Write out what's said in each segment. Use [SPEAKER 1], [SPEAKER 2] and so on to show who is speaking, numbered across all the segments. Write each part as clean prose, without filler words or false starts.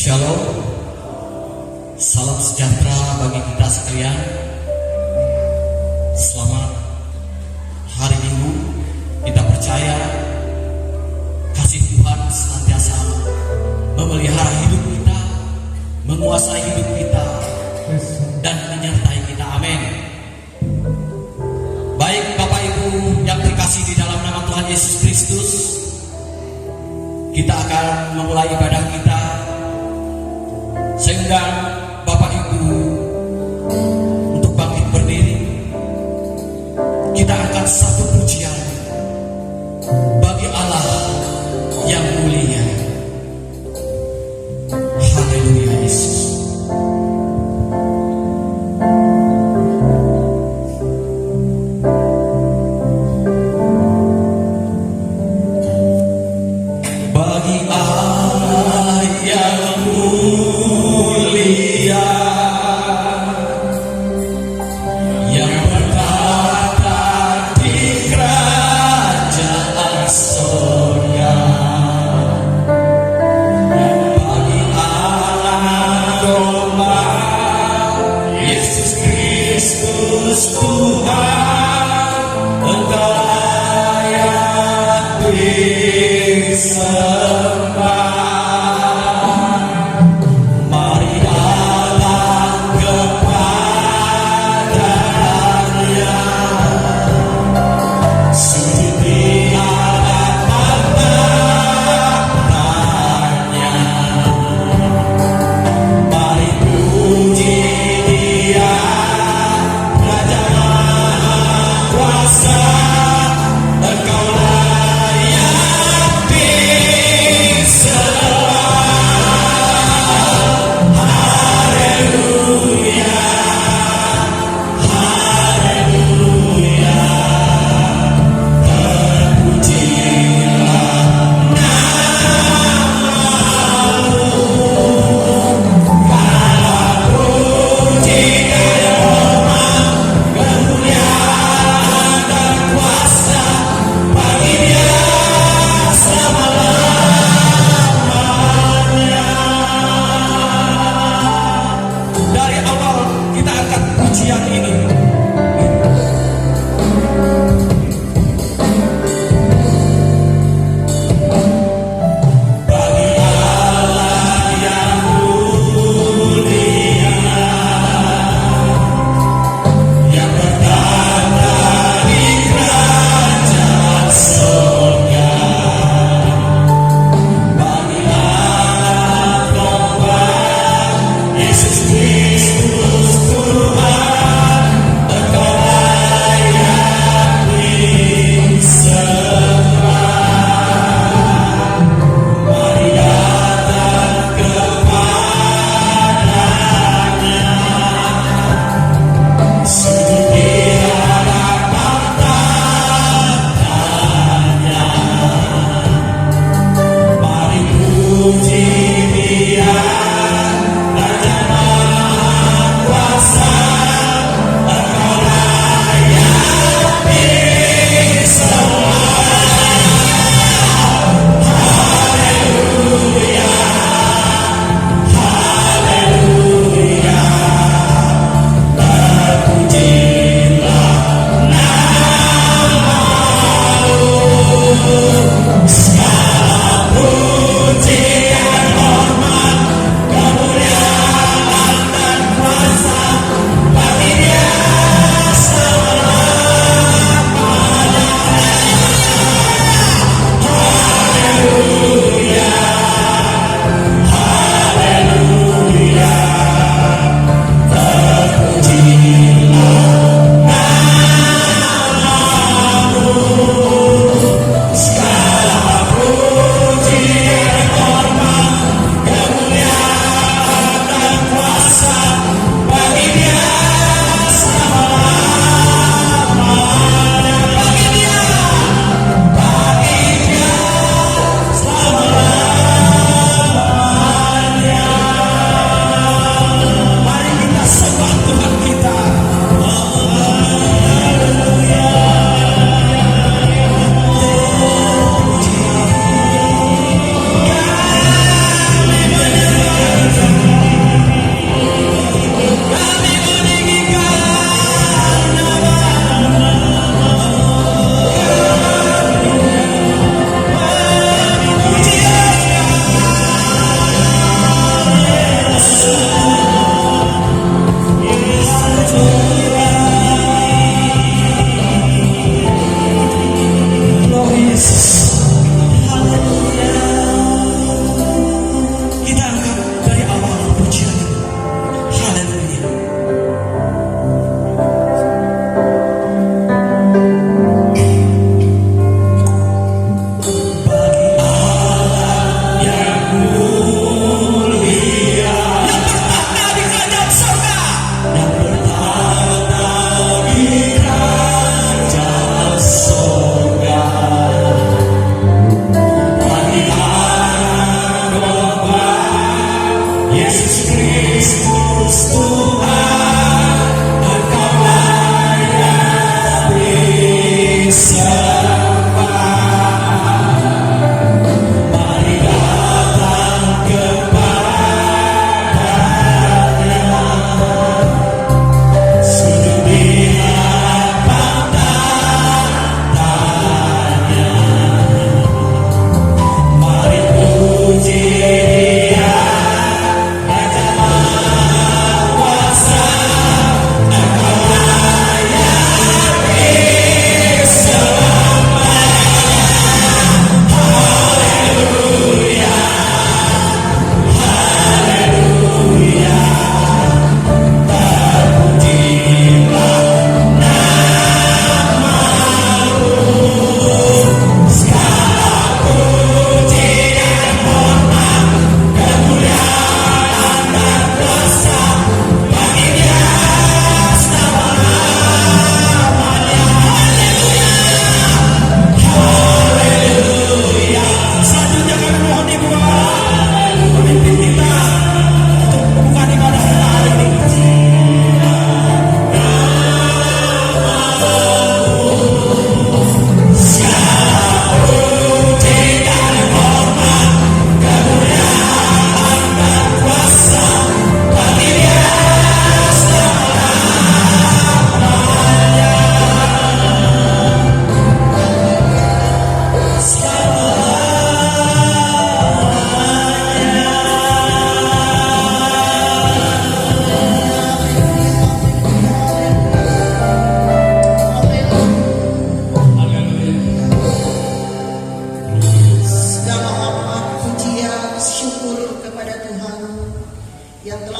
[SPEAKER 1] Shalom, salam sejahtera bagi kita sekalian. Selamat hari Minggu. Kita percaya kasih Tuhan senantiasa memelihara hidup kita, menguasai hidup kita, dan menyertai kita. Amin. Baik Bapak Ibu yang terkasih di dalam nama Tuhan Yesus Kristus, kita akan memulai ibadah kita. Sehingga Bapak Ibu untuk bangkit berdiri. Kita angkat satu pujian bagi Allah yang mulia. Haleluya Yesus. Bagi Allah yang mulia, yang bertata di kerajaan surga. Bagi Allah domba Yesus Kristus Tuhan, Engkau layak disembah.
[SPEAKER 2] Engkau layak disembah.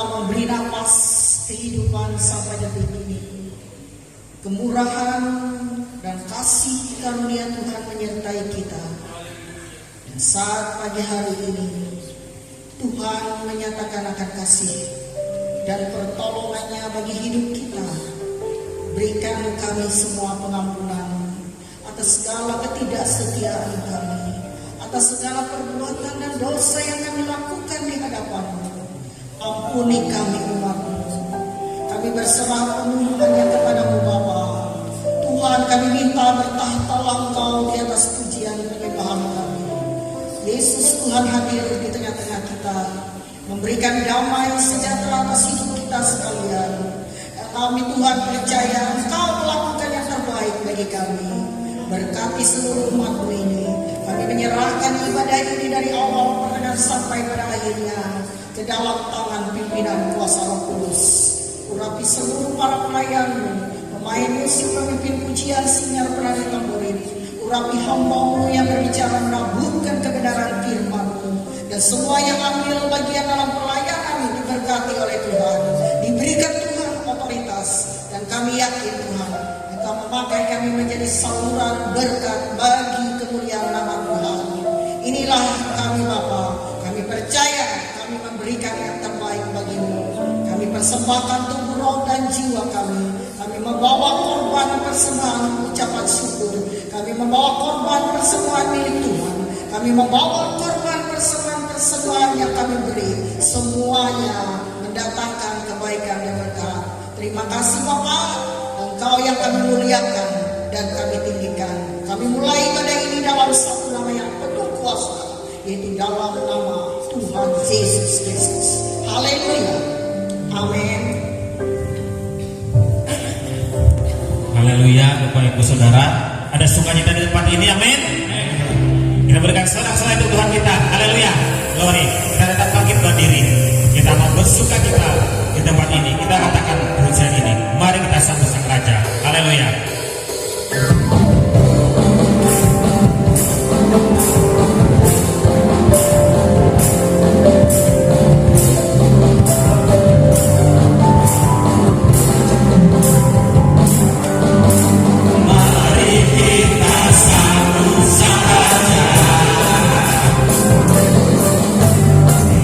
[SPEAKER 2] telah memberi nafas kehidupan sampai detik ini. Kemurahan dan kasih karunia Tuhan menyertai kita. Dan saat pagi hari ini Tuhan menyatakan akan kasih dan pertolongannya bagi hidup kita. Berikan kami semua pengampunan atas segala ketidaksetiaan kami, atas segala perbuatan dan dosa yang kami lakukan di hadapan-Mu. Ampuni kami umat-Mu. Kami berserah penuh hanya kepada-Mu Bapa. Tuhan, kami minta bertahtalah Engkau di atas pujian penyembahan kami. Yesus Tuhan hadir di tengah-tengah kita, memberikan damai sejahtera atas hidup kita sekalian. Kami Tuhan percaya Engkau melakukan yang terbaik bagi kami. Berkati seluruh umat-Mu ini. Kami menyerahkan ibadah ini dari awal pertengahan sampai pada akhirnya ke dalam tangan pimpinan kuasa Roh Kudus. Urapi seluruh para pelayan-Mu, pemain musik, pemimpin pujian, sinyal, penari tamborin. Urapi hamba-Mu yang berbicara menaburkan kebenaran firman-Mu. Dan semua yang ambil bagian dalam pelayanan ini diberkati oleh Tuhan. Diberikan Tuhan otoritas. Dan kami yakin Tuhan, Engkau memakai kami menjadi saluran berkat bagi kemuliaan nama Tuhan. Inilah kami Bapa. Kami percaya kami memberikan yang terbaik bagi-Mu. Kami persembahkan tubuh, roh, dan jiwa kami. Kami membawa korban persembahan ucapan syukur. Kami membawa korban persembahan milik Tuhan. Kami membawa korban persembahan yang kami beri. Semuanya mendatangkan kebaikan dan berkat. Terima kasih Bapa. Engkau yang kami muliakan dan kami tinggikan. Kami mulai ibadah ini dalam satu nama yang penuh kuasa, yaitu dalam nama Tuhan Yesus Kristus. Haleluya. Amin.
[SPEAKER 3] Haleluya. Bapak Ibu Saudara, ada sukacita di tempat ini. Amin. Kita berikan sorak-sorai untuk Tuhan kita. Haleluya. Glory. Kita tetap bangkit berdiri. Kita mau bersukacita di tempat ini. Kita katakan pujian ini. Mari kita sambut Sang Raja. Haleluya.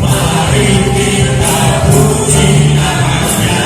[SPEAKER 1] Mari kita puji namanya.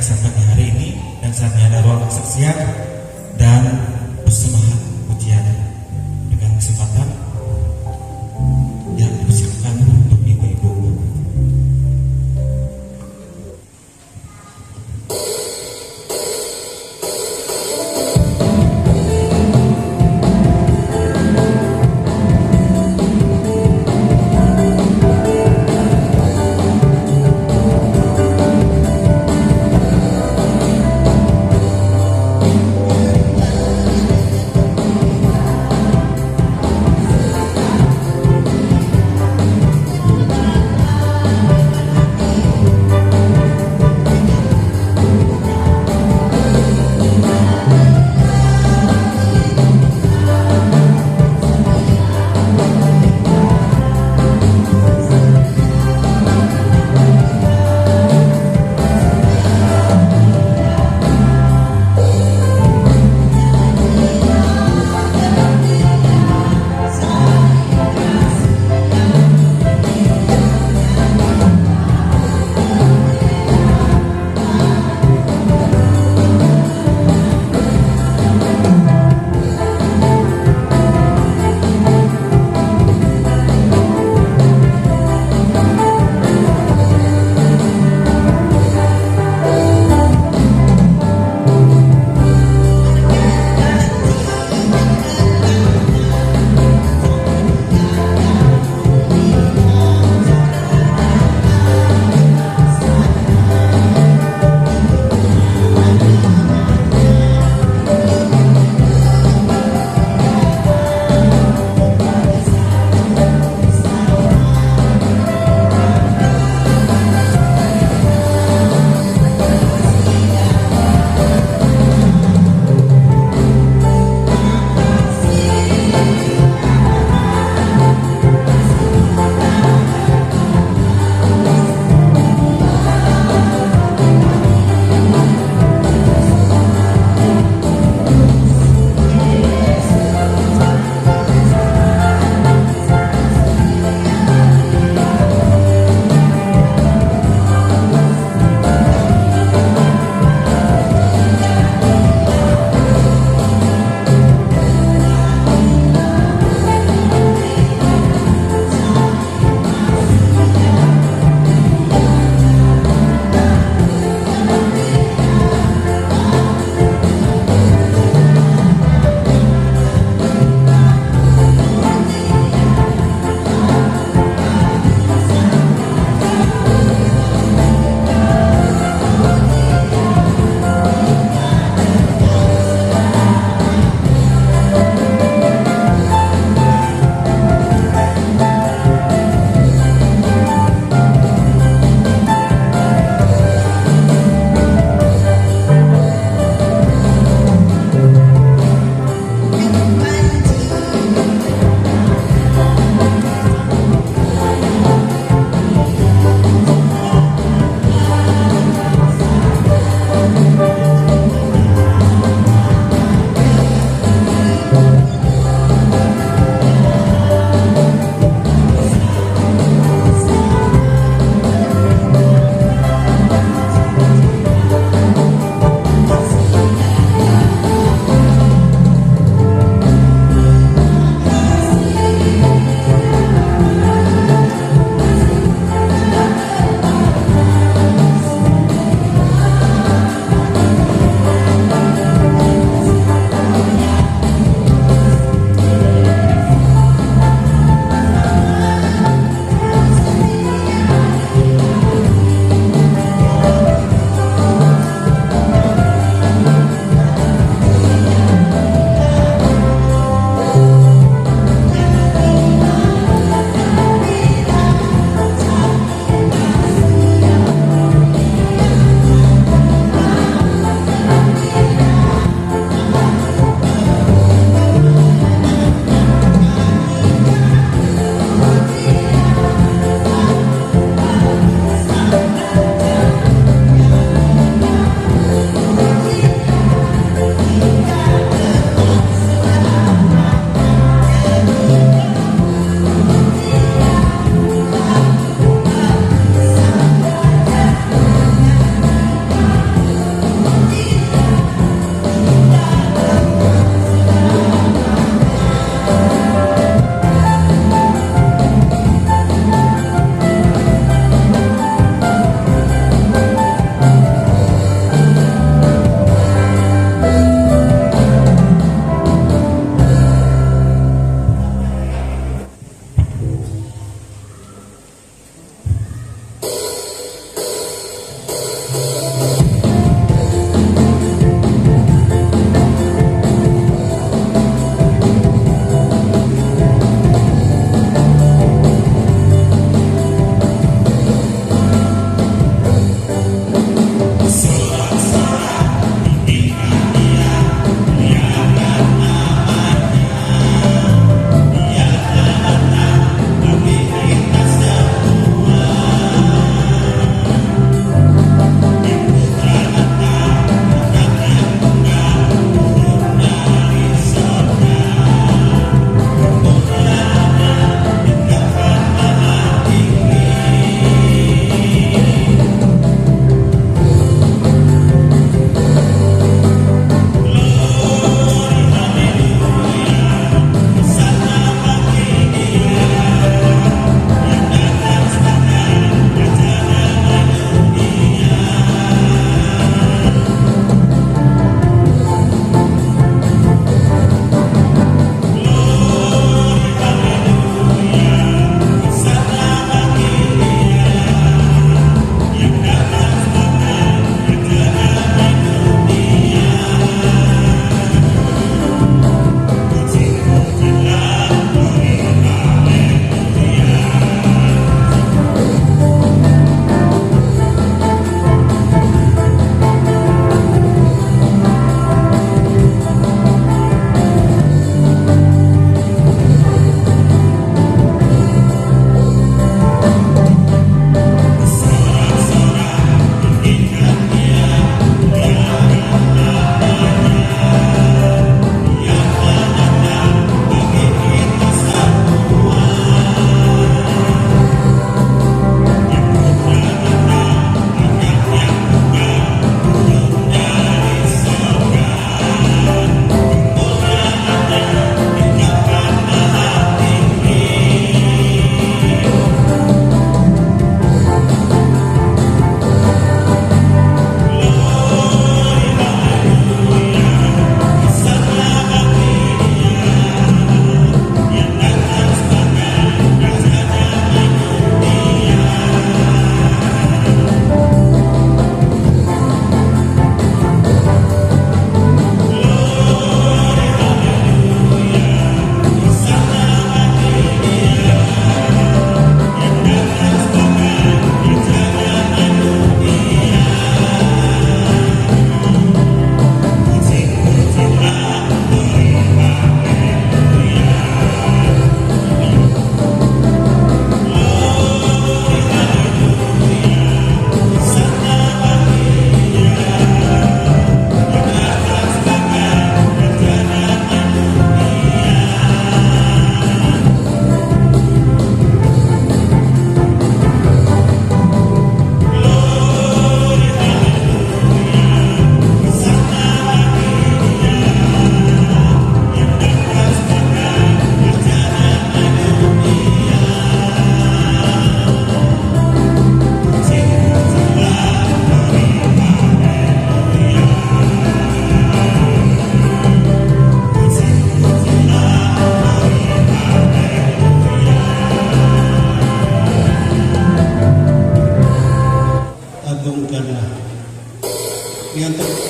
[SPEAKER 3] saat pagi hari ini, dan saatnya ada ruang kesaksian dan persembahan pujian. Dengan kesempatan yang dipersilakan untuk ibu-ibu.
[SPEAKER 2] Terima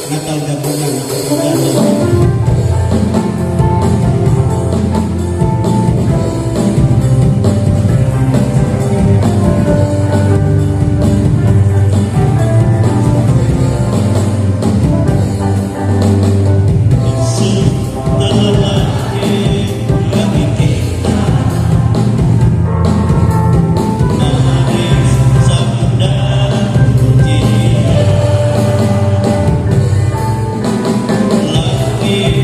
[SPEAKER 4] Natal gabungan Uganda.
[SPEAKER 5] Love you.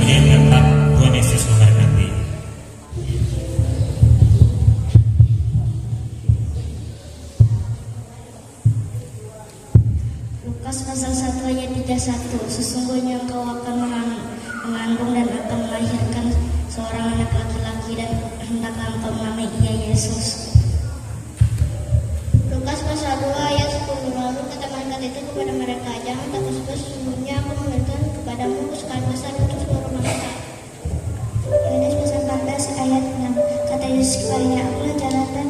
[SPEAKER 3] pujian tetap. Tuhan Yesus memberkati.
[SPEAKER 5] Lukas pasal 1 ayat 31. Sesungguhnya engkau akan mengandung dan akan melahirkan seorang anak laki-laki dan hendaklah engkau menamai ia Yesus. Lukas pasal 2 ayat 10. Lalu kata malaikat itu kepada mereka, jangan takut, sesungguhnya aku memberikan kepadamu kesukaan besar untuk seluruh manusia. Yohanes pasal 14 ayat 6. Kata Yesus kepadanya, akulah jalan dan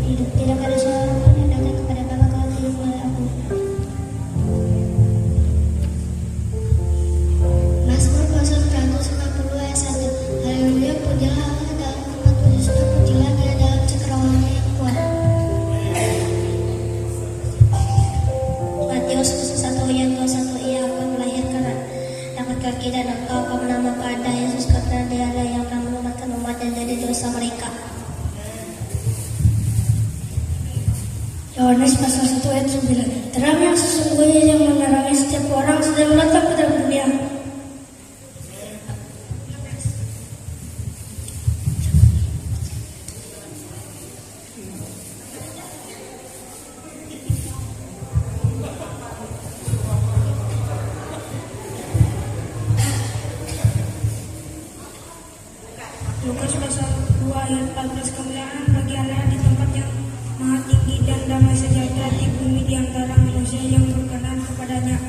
[SPEAKER 5] hidup, tidak ada seorang pun yang datang kepada Bapa kalau tidak melalui aku. Mazmur pasal 150 ayat 1. Haleluya, pujilah Allah dalam tempat kudusnya, pujilah Dia dalam cakrawalanya yang kuat. Matius pasal 1 ayat 21. Ia akan melahirkan laki-laki dan engkau akan menambah pada Yesus karena Dia yang akan menyelamatkan umat dan jadi dosa mereka. Yohanes pasal 1 ayat 9. Terang yang sesungguhnya yang menerangi setiap orang sedang datang ke dalam dunia. Lukas pasal 2 ayat 14. Kemuliaan bagi Allah di tempat yang maha tinggi dan damai sejahtera di bumi di antara manusia yang berkenan kepadanya.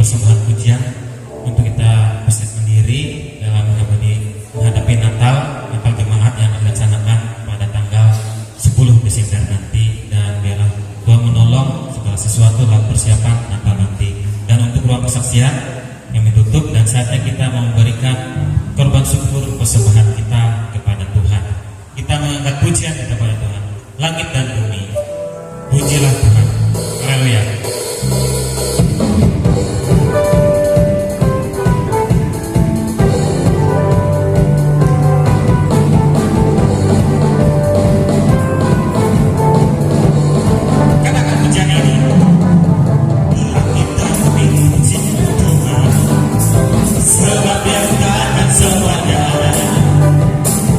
[SPEAKER 3] persembahan pujian untuk kita bersiap mendiri dalam menghadapi Natal jemaat yang akan dilaksanakan pada tanggal 10 Desember nanti, dan biarlah Tuhan menolong segala sesuatu dalam persiapan Natal nanti. Dan untuk ruang kesaksian yang ditutup, dan saatnya kita memberikan korban syukur persembahan kita kepada Tuhan. Kita mengangkat pujian kita kepada Tuhan. Langit dan bumi, pujilah Tuhan. Haleluya.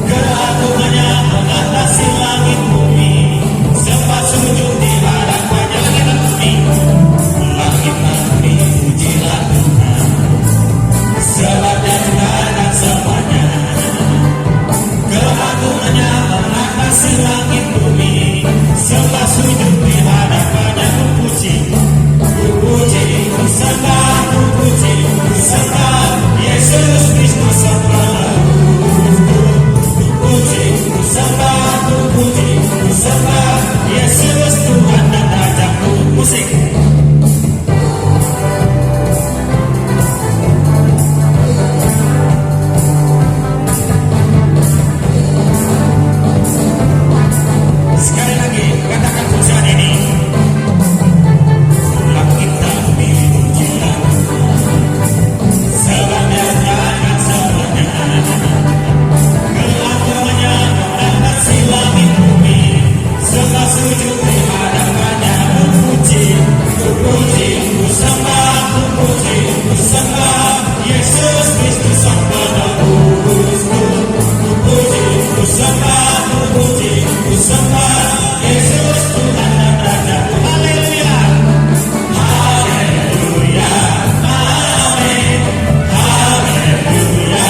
[SPEAKER 3] Keagungannya mengatasi langit bumi. sembah, ku puji, ku sembah Yesus Tuhan dan Rajaku. Musik. Sekali lagi katakan pujian ini. Setelah kita dipuji sebenarnya dan sebenarnya kelakuannya mengatasi langit bumi, semua sujud di hadapannya. Puji, ku sembah, ku puji, ku sembah Yesus Kristus Sang Penebusku. Ku puji, ku sembah, ku puji, ku sembah Yesus Tuhan dan Rajaku. Haleluya, haleluya, amin, haleluya,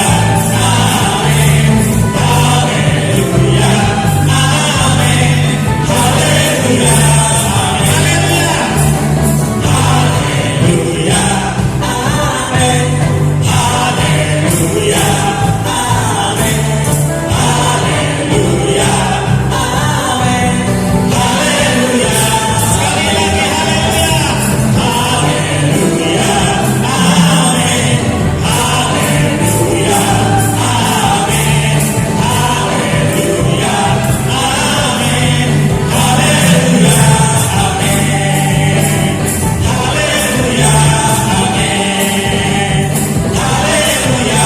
[SPEAKER 3] amin, haleluya, amin, haleluya, haleluya, haleluya, amin, haleluya, amin, haleluya, amin, haleluya. Sekali lagi haleluya, haleluya, amin, haleluya, amin, haleluya, amin, haleluya, amin, haleluya, amin, haleluya.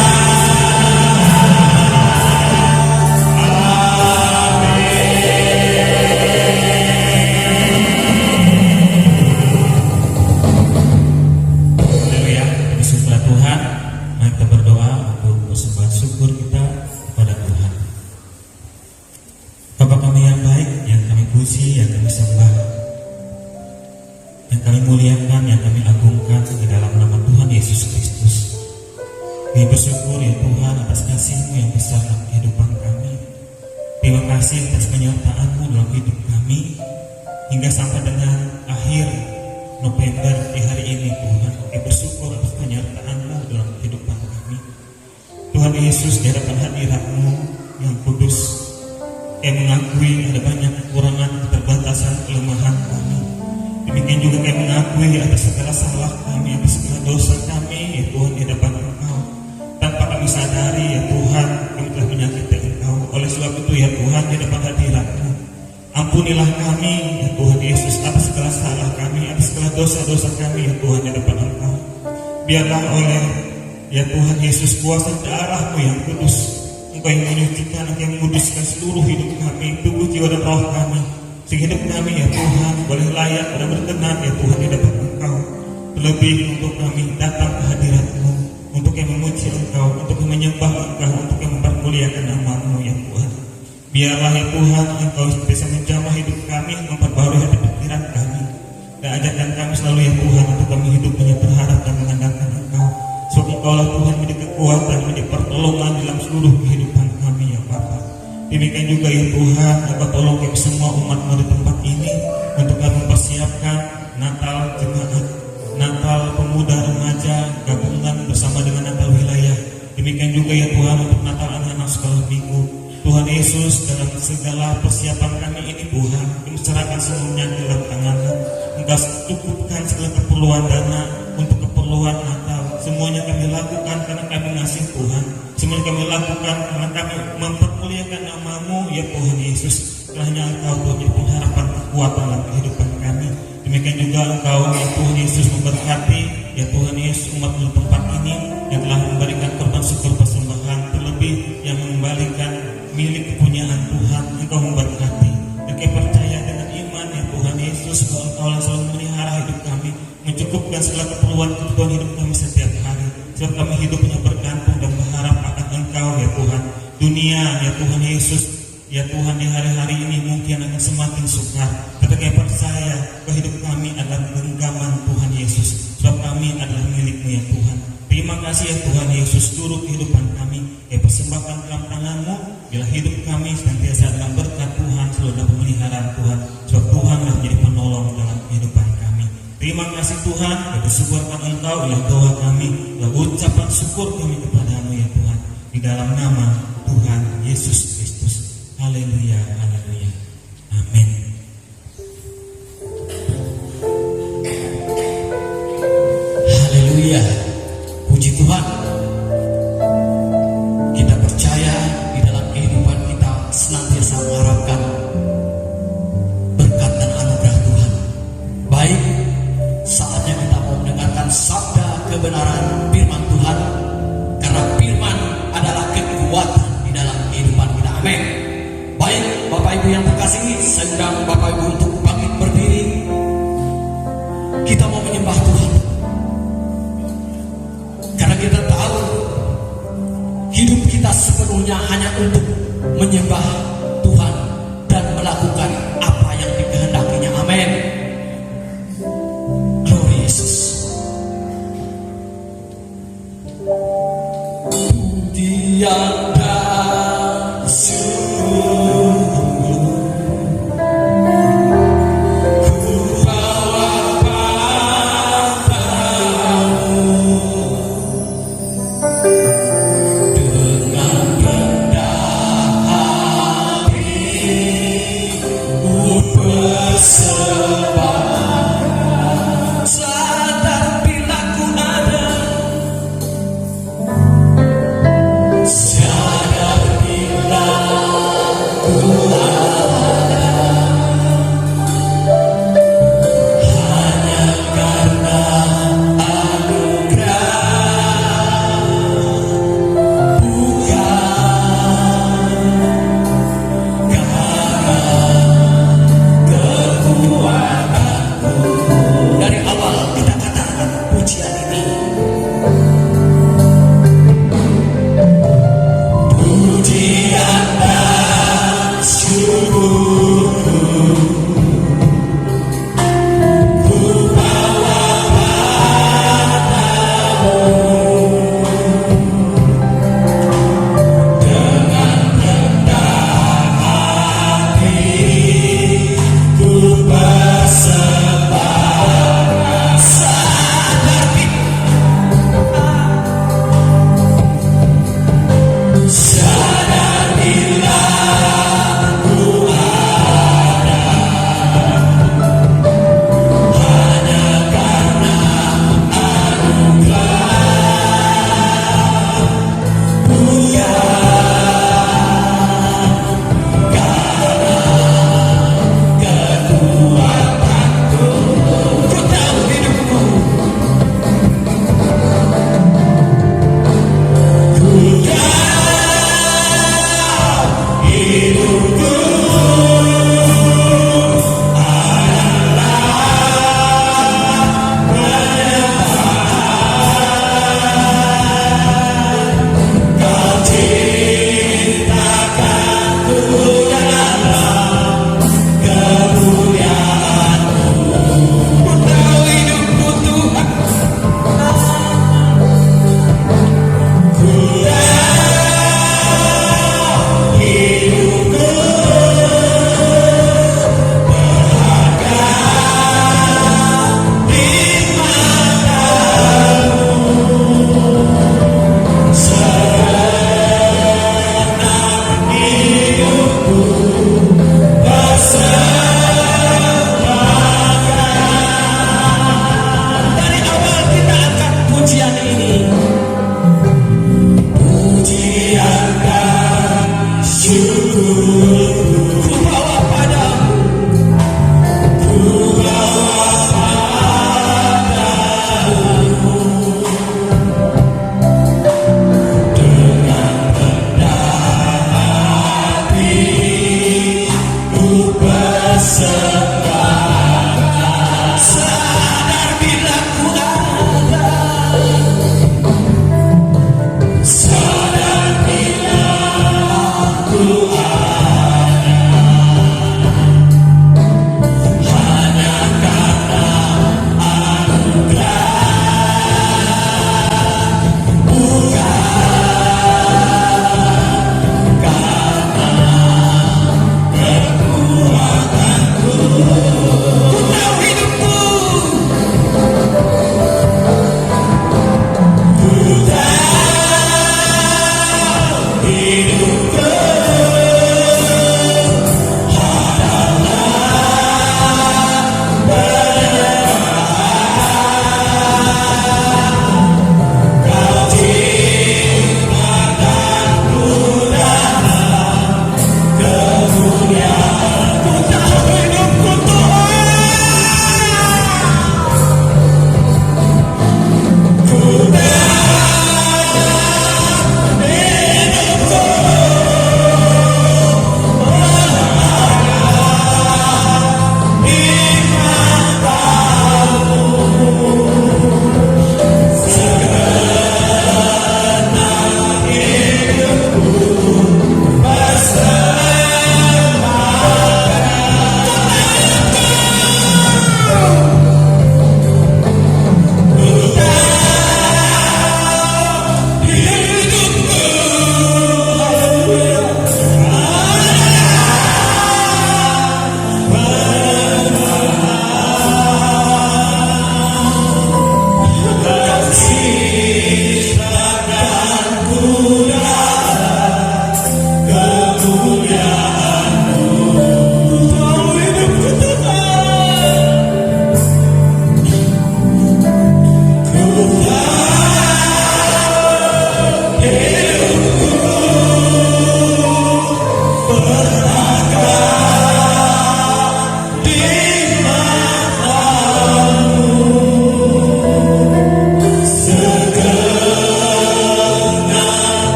[SPEAKER 3] Haleluya, bersyukurlah Tuhan. Mari kita berdoa untuk bersembah syukur kita kepada Tuhan. Bapa kami yang baik, yang kami puji, yang kami sembah, yang kami muliakan, yang kami agungkan di dalam nama Tuhan Yesus Kristus. Kami bersyukur ya Tuhan atas kasih-Mu yang besar dalam kehidupan kami. Terima kasih atas penyertaan-Mu dalam hidup kami hingga sampai dengan akhir November di hari ini Tuhan. Kami bersyukur atas penyertaan-Mu dalam kehidupan kami. Tuhan Yesus, di hadapan hadirat-Mu yang kudus, kami mengakui ada banyak kekurangan, keterbatasan, kelemahan kami. Demikian juga kami mengakui atas segala salah kami, atas segala dosa kami ya Tuhan di hadapan Engkau. Tanpa kami sadari ya Tuhan, kami telah menyakiti Engkau. Oleh sebab itu ya Tuhan, di hadapan hadirat-Mu, ampunilah kami ya Tuhan Yesus atas segala salah kami, atas segala dosa-dosa kami ya Tuhan di hadapan Engkau. Biarlah oleh ya Tuhan Yesus kuasa darah-Mu yang kudus, Engkau yang menyucikan, Engkau yang menguduskan seluruh hidup kami, tubuh, jiwa dan roh kami, sehingga hidup kami ya Tuhan boleh layak dan berkenan ya Tuhan di hadapan Engkau. Terlebih untuk kami datang ke hadirat-Mu, untuk yang memuji Engkau, untuk yang menyembah Engkau, untuk yang mempermuliakan nama-Mu ya Tuhan. Biarlah ya Tuhan Engkau bisa menjamah hidup kami, memperbarui hati pikiran kami, dan ajarkan kami selalu ya Tuhan untuk kami hidup hanya berharap dan mengandalkan Engkau. Sebab Engkaulah Tuhan menjadi kekuatan, menjadi pertolongan dalam seluruh kehidupan kami ya Bapa. Demikian juga ya Tuhan, Engkau tolong kami semua umat-Mu di tempat ini untuk kami mempersiapkan Natal jemaat, Natal pemuda remaja gabungan bersama dengan Natal wilayah. Demikian juga ya Tuhan untuk Natal anak-anak sekolah minggu. Tuhan Yesus, dalam segala persiapan kami ini Tuhan, kami serahkan semuanya ke dalam tangan-Mu. Engkau cukupkan segala keperluan dana untuk keperluan Natal. Semuanya kami lakukan karena kami mengasihi Tuhan. Semuanya kami lakukan karena kami mempermuliakan nama-Mu ya Tuhan Yesus. Hanya Engkau Tuhan yang pengharapan kekuatan dalam kehidupan kami. Demikian juga Engkau ya Tuhan Yesus memberkati ya Tuhan Yesus umat-Mu di tempat ini yang telah memberikan korban syukur persembahan, terlebih yang mengembalikan milik kepunyaan Tuhan. Engkau memberkati dan kami percaya dengan iman ya Tuhan Yesus bahwa Engkau selalu memelihara hidup kami, mencukupkan segala keperluan hidup kami setiap hari. Sebab kami hidupnya bergantung dan berharap akan Engkau ya Tuhan. Dunia ya Tuhan Yesus ya Tuhan di hari-hari ini mungkin akan semakin sukar, tapi kami percaya bahwa hidup kami adalah genggaman Tuhan Yesus. Sebab kami adalah milik-Mu ya Tuhan. Terima kasih ya Tuhan Yesus, seluruh kehidupan kami kami persembahkan dalam tangan-Mu. Bila hidup kami senantiasa dalam berkat Tuhan, selalu dalam pemeliharaan Tuhan. Sebab Tuhanlah menjadi penolong dalam kehidupan kami. Terima kasih Tuhan, kami bersyukurkan Engkau ialah doa kami, ialah ucapan syukur kami kepada-Mu ya Tuhan. Di dalam nama Tuhan Yesus Kristus. Haleluya. Haleluya, haleluya. Amin.
[SPEAKER 1] Haleluya. Puji Tuhan. Kita percaya di dalam kehidupan kita senantiasa mengharapkan berkat dan anugerah Tuhan. Baik, saatnya kita mau mendengarkan sabda kebenaran firman Tuhan, karena firman adalah kekuatan di dalam kehidupan kita. Amin. Baik, Bapak Ibu yang terkasihi, saya undang Bapak Ibu untuk bangkit berdiri. Kita mau menyembah Tuhan, karena kita tahu hidup kita sepenuhnya hanya untuk menyembah Tuhan dan melakukan apa yang dikehendakinya. Amin. Glory Yesus. Tiada sungguh ku bawa padamu dengan rendah hati ku persembahkan, sadar bila ku ada, sadar bila ku ada, hanya karena anugerah, bukan karena kekuatanku. Dari awal kita katakan pujian ini, pujian dan syukurku ku bawa padamu dengan rendah hati ku persembahkan, sadar bila ku ada,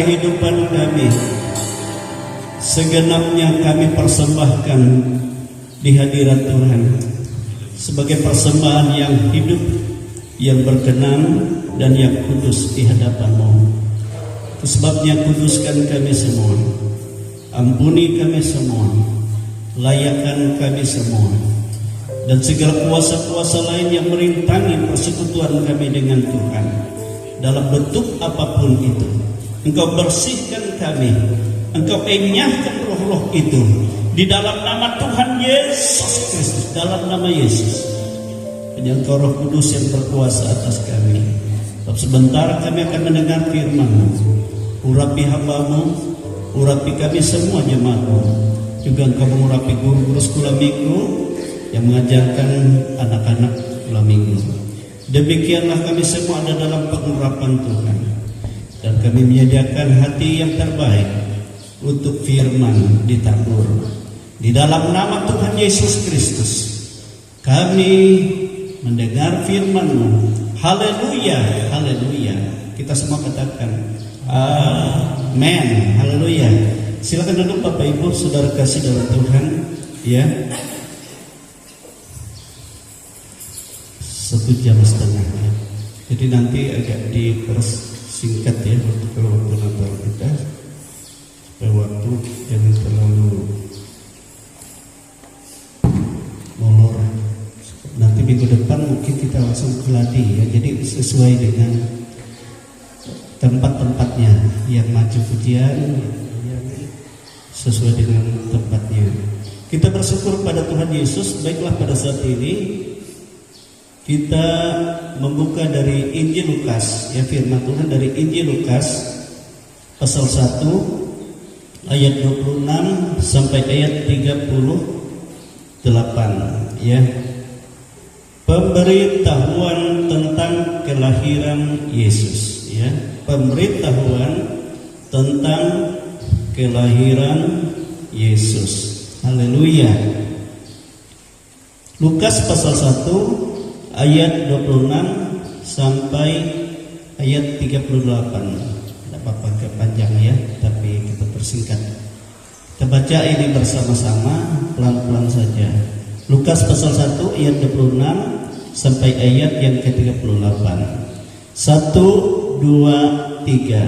[SPEAKER 4] kehidupan kami segenapnya kami persembahkan di hadirat Tuhan sebagai persembahan yang hidup, yang berkenan dan yang kudus di hadapan-Mu. Sebabnya kuduskan kami semua, ampuni kami semua, layakkan kami semua, dan segala kuasa-kuasa lain yang merintangi persekutuan kami dengan Tuhan dalam bentuk apapun itu. Engkau bersihkan kami, Engkau enyahkan roh-roh itu di dalam nama Tuhan Yesus Kristus, dalam nama Yesus. Dan Engkau Roh Kudus yang berkuasa atas kami. Sebentar kami akan mendengar firman-Mu. Urapi hamba-Mu, urapi kami semua jemaat-Mu. Juga Engkau mengurapi guru-guru sekolah minggu yang mengajarkan anak-anak sekolah minggu. Demikianlah kami semua ada dalam pengurapan Tuhan. Dan kami menyediakan hati yang terbaik untuk firman ditabur. Di dalam nama Tuhan Yesus Kristus kami mendengar firman-Mu. Haleluya, haleluya. Kita semua katakan amin, haleluya. Silakan duduk Bapak Ibu, saudara kasih dalam Tuhan, ya. 1,5 jam ya. Jadi nanti agak dipersingkat ya kalau waktu Natal kita, supaya waktu jangan terlalu molor. Nanti minggu depan mungkin kita langsung keladi ya. Jadi sesuai dengan tempat-tempatnya, yang maju pujian yang sesuai dengan tempatnya. Kita bersyukur pada Tuhan Yesus. Baiklah, pada saat ini kita membuka dari Injil Lukas, ya, firman Tuhan dari Injil Lukas pasal 1 ayat 26 sampai ayat 38, ya. Pemberitahuan tentang kelahiran Yesus, ya. Pemberitahuan tentang kelahiran Yesus. Haleluya. Lukas pasal 1 ayat 26 sampai ayat 38. Tidak apa-apa agak panjang ya, tapi kita persingkat. Kita baca ini bersama-sama, pelan-pelan saja. Lukas pasal 1 ayat 26 sampai ayat yang ke-38. 1, 2, 3.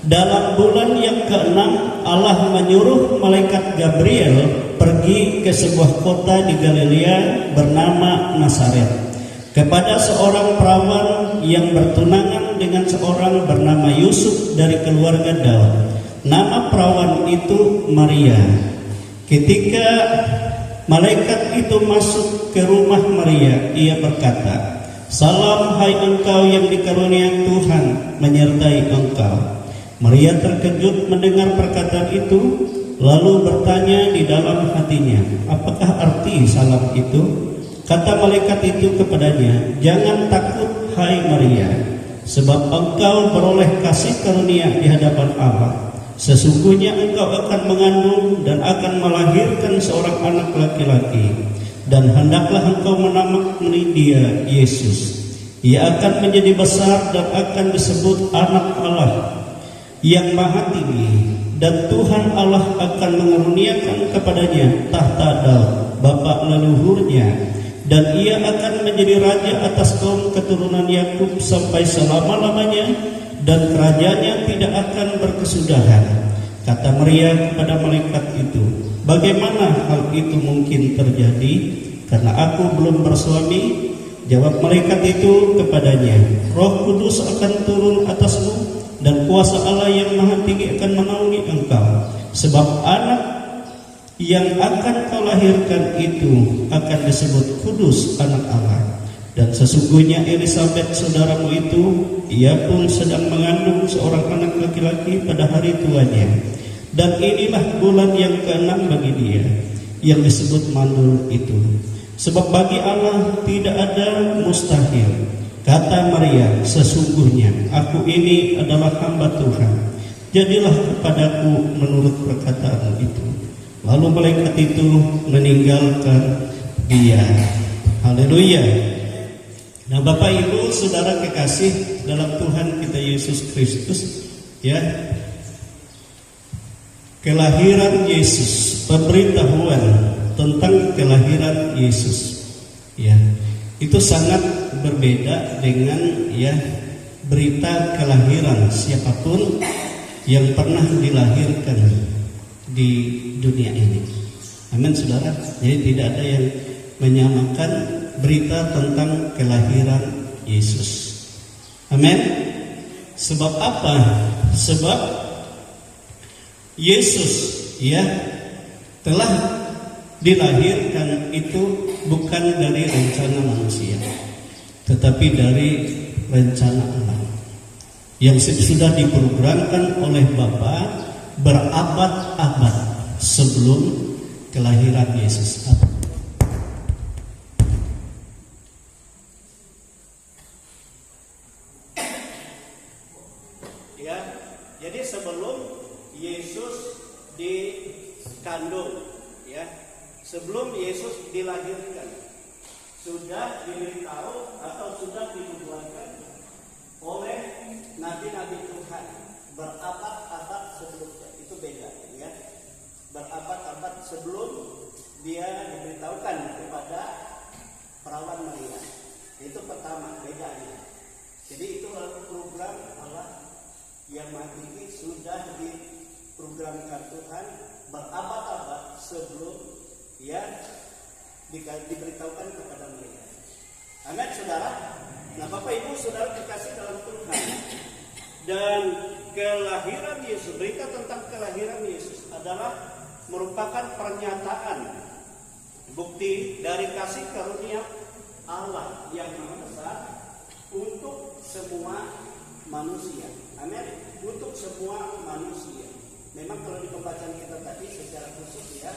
[SPEAKER 4] Dalam bulan yang ke-6 Allah menyuruh malaikat Gabriel pergi ke sebuah kota di Galilea bernama Nazaret, kepada seorang perawan yang bertunangan dengan seorang bernama Yusuf dari keluarga Daud. Nama perawan itu Maria. Ketika malaikat itu masuk ke rumah Maria, ia berkata, "Salam hai engkau yang dikaruniai Tuhan menyertai engkau." Maria terkejut mendengar perkataan itu, lalu bertanya di dalam hatinya, "Apakah arti salam itu?" Kata malaikat itu kepadanya, "Jangan takut, hai Maria, sebab engkau beroleh kasih karunia di hadapan Allah. Sesungguhnya engkau akan mengandung dan akan melahirkan seorang anak laki-laki, dan hendaklah engkau menamai dia Yesus. Ia akan menjadi besar dan akan disebut Anak Allah yang Maha Tinggi, dan Tuhan Allah akan mengaruniakan kepadanya tahta Daud bapa leluhurnya, dan ia akan menjadi raja atas kaum keturunan Yakub sampai selama-lamanya, dan kerajaannya tidak akan berkesudahan." Kata Maria kepada malaikat itu, "Bagaimana hal itu mungkin terjadi? Karena aku belum bersuami." Jawab malaikat itu kepadanya, "Roh Kudus akan turun atasmu, dan kuasa Allah yang Maha Tinggi akan menaungi engkau. Sebab anak yang akan kau lahirkan itu akan disebut kudus, anak Allah. Dan sesungguhnya Elisabet saudaramu itu, ia pun sedang mengandung seorang anak laki-laki pada hari tuanya. Dan inilah bulan yang ke-6 bagi dia, yang disebut mandul itu. Sebab bagi Allah tidak ada mustahil." Kata Maria, "Sesungguhnya aku ini adalah hamba Tuhan. Jadilah kepadaku menurut perkataanmu itu." Lalu malaikat itu meninggalkan dia. Haleluya. Nah, Bapak Ibu Saudara kekasih dalam Tuhan kita Yesus Kristus, ya. Kelahiran Yesus, pemberitahuan tentang kelahiran Yesus, ya, itu sangat berbeda dengan, ya, berita kelahiran siapapun yang pernah dilahirkan di dunia ini. Amin, saudara. Jadi tidak ada yang menyamakan berita tentang kelahiran Yesus. Amin. Sebab apa? Sebab Yesus, ya, telah dilahirkan itu bukan dari rencana manusia, tetapi dari rencana Allah yang sudah diprogramkan oleh Bapa berabad-abad sebelum kelahiran Yesus. Ya, jadi sebelum Yesus dikandung, ya, sebelum Yesus dilahirkan, sudah diberitahu atau sudah dinubuatkan oleh nabi-nabi Tuhan berabad-abad sebelumnya. Itu beda, ya. Berabad-abad sebelum dia diberitahukan kepada perawan Maria. Itu pertama bedanya. Jadi itu program Allah yang mati sudah diprogramkan Tuhan berabad-abad sebelum ya diberitahukan kepada mereka. Amin, saudara. Nah, Bapak Ibu Saudara dikasih dalam Tuhan, dan kelahiran Yesus, berita tentang kelahiran Yesus adalah merupakan pernyataan bukti dari kasih karunia Allah yang Maha Besar untuk semua manusia. Amin. Untuk semua manusia. Memang kalau di pembacaan kita tadi secara khusus, ya,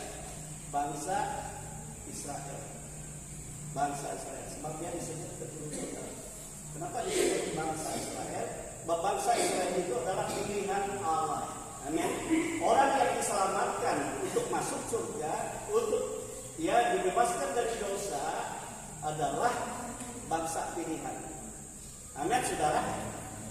[SPEAKER 4] bangsa Israel. Bangsa Israel. Sebab dia disebut keturunan. Kenapa disebut bangsa Israel? Bangsa Israel itu adalah pilihan Allah. Amin. Orang yang diselamatkan untuk masuk surga, untuk ya dibebaskan dari dosa, adalah bangsa pilihan. Amin, saudara.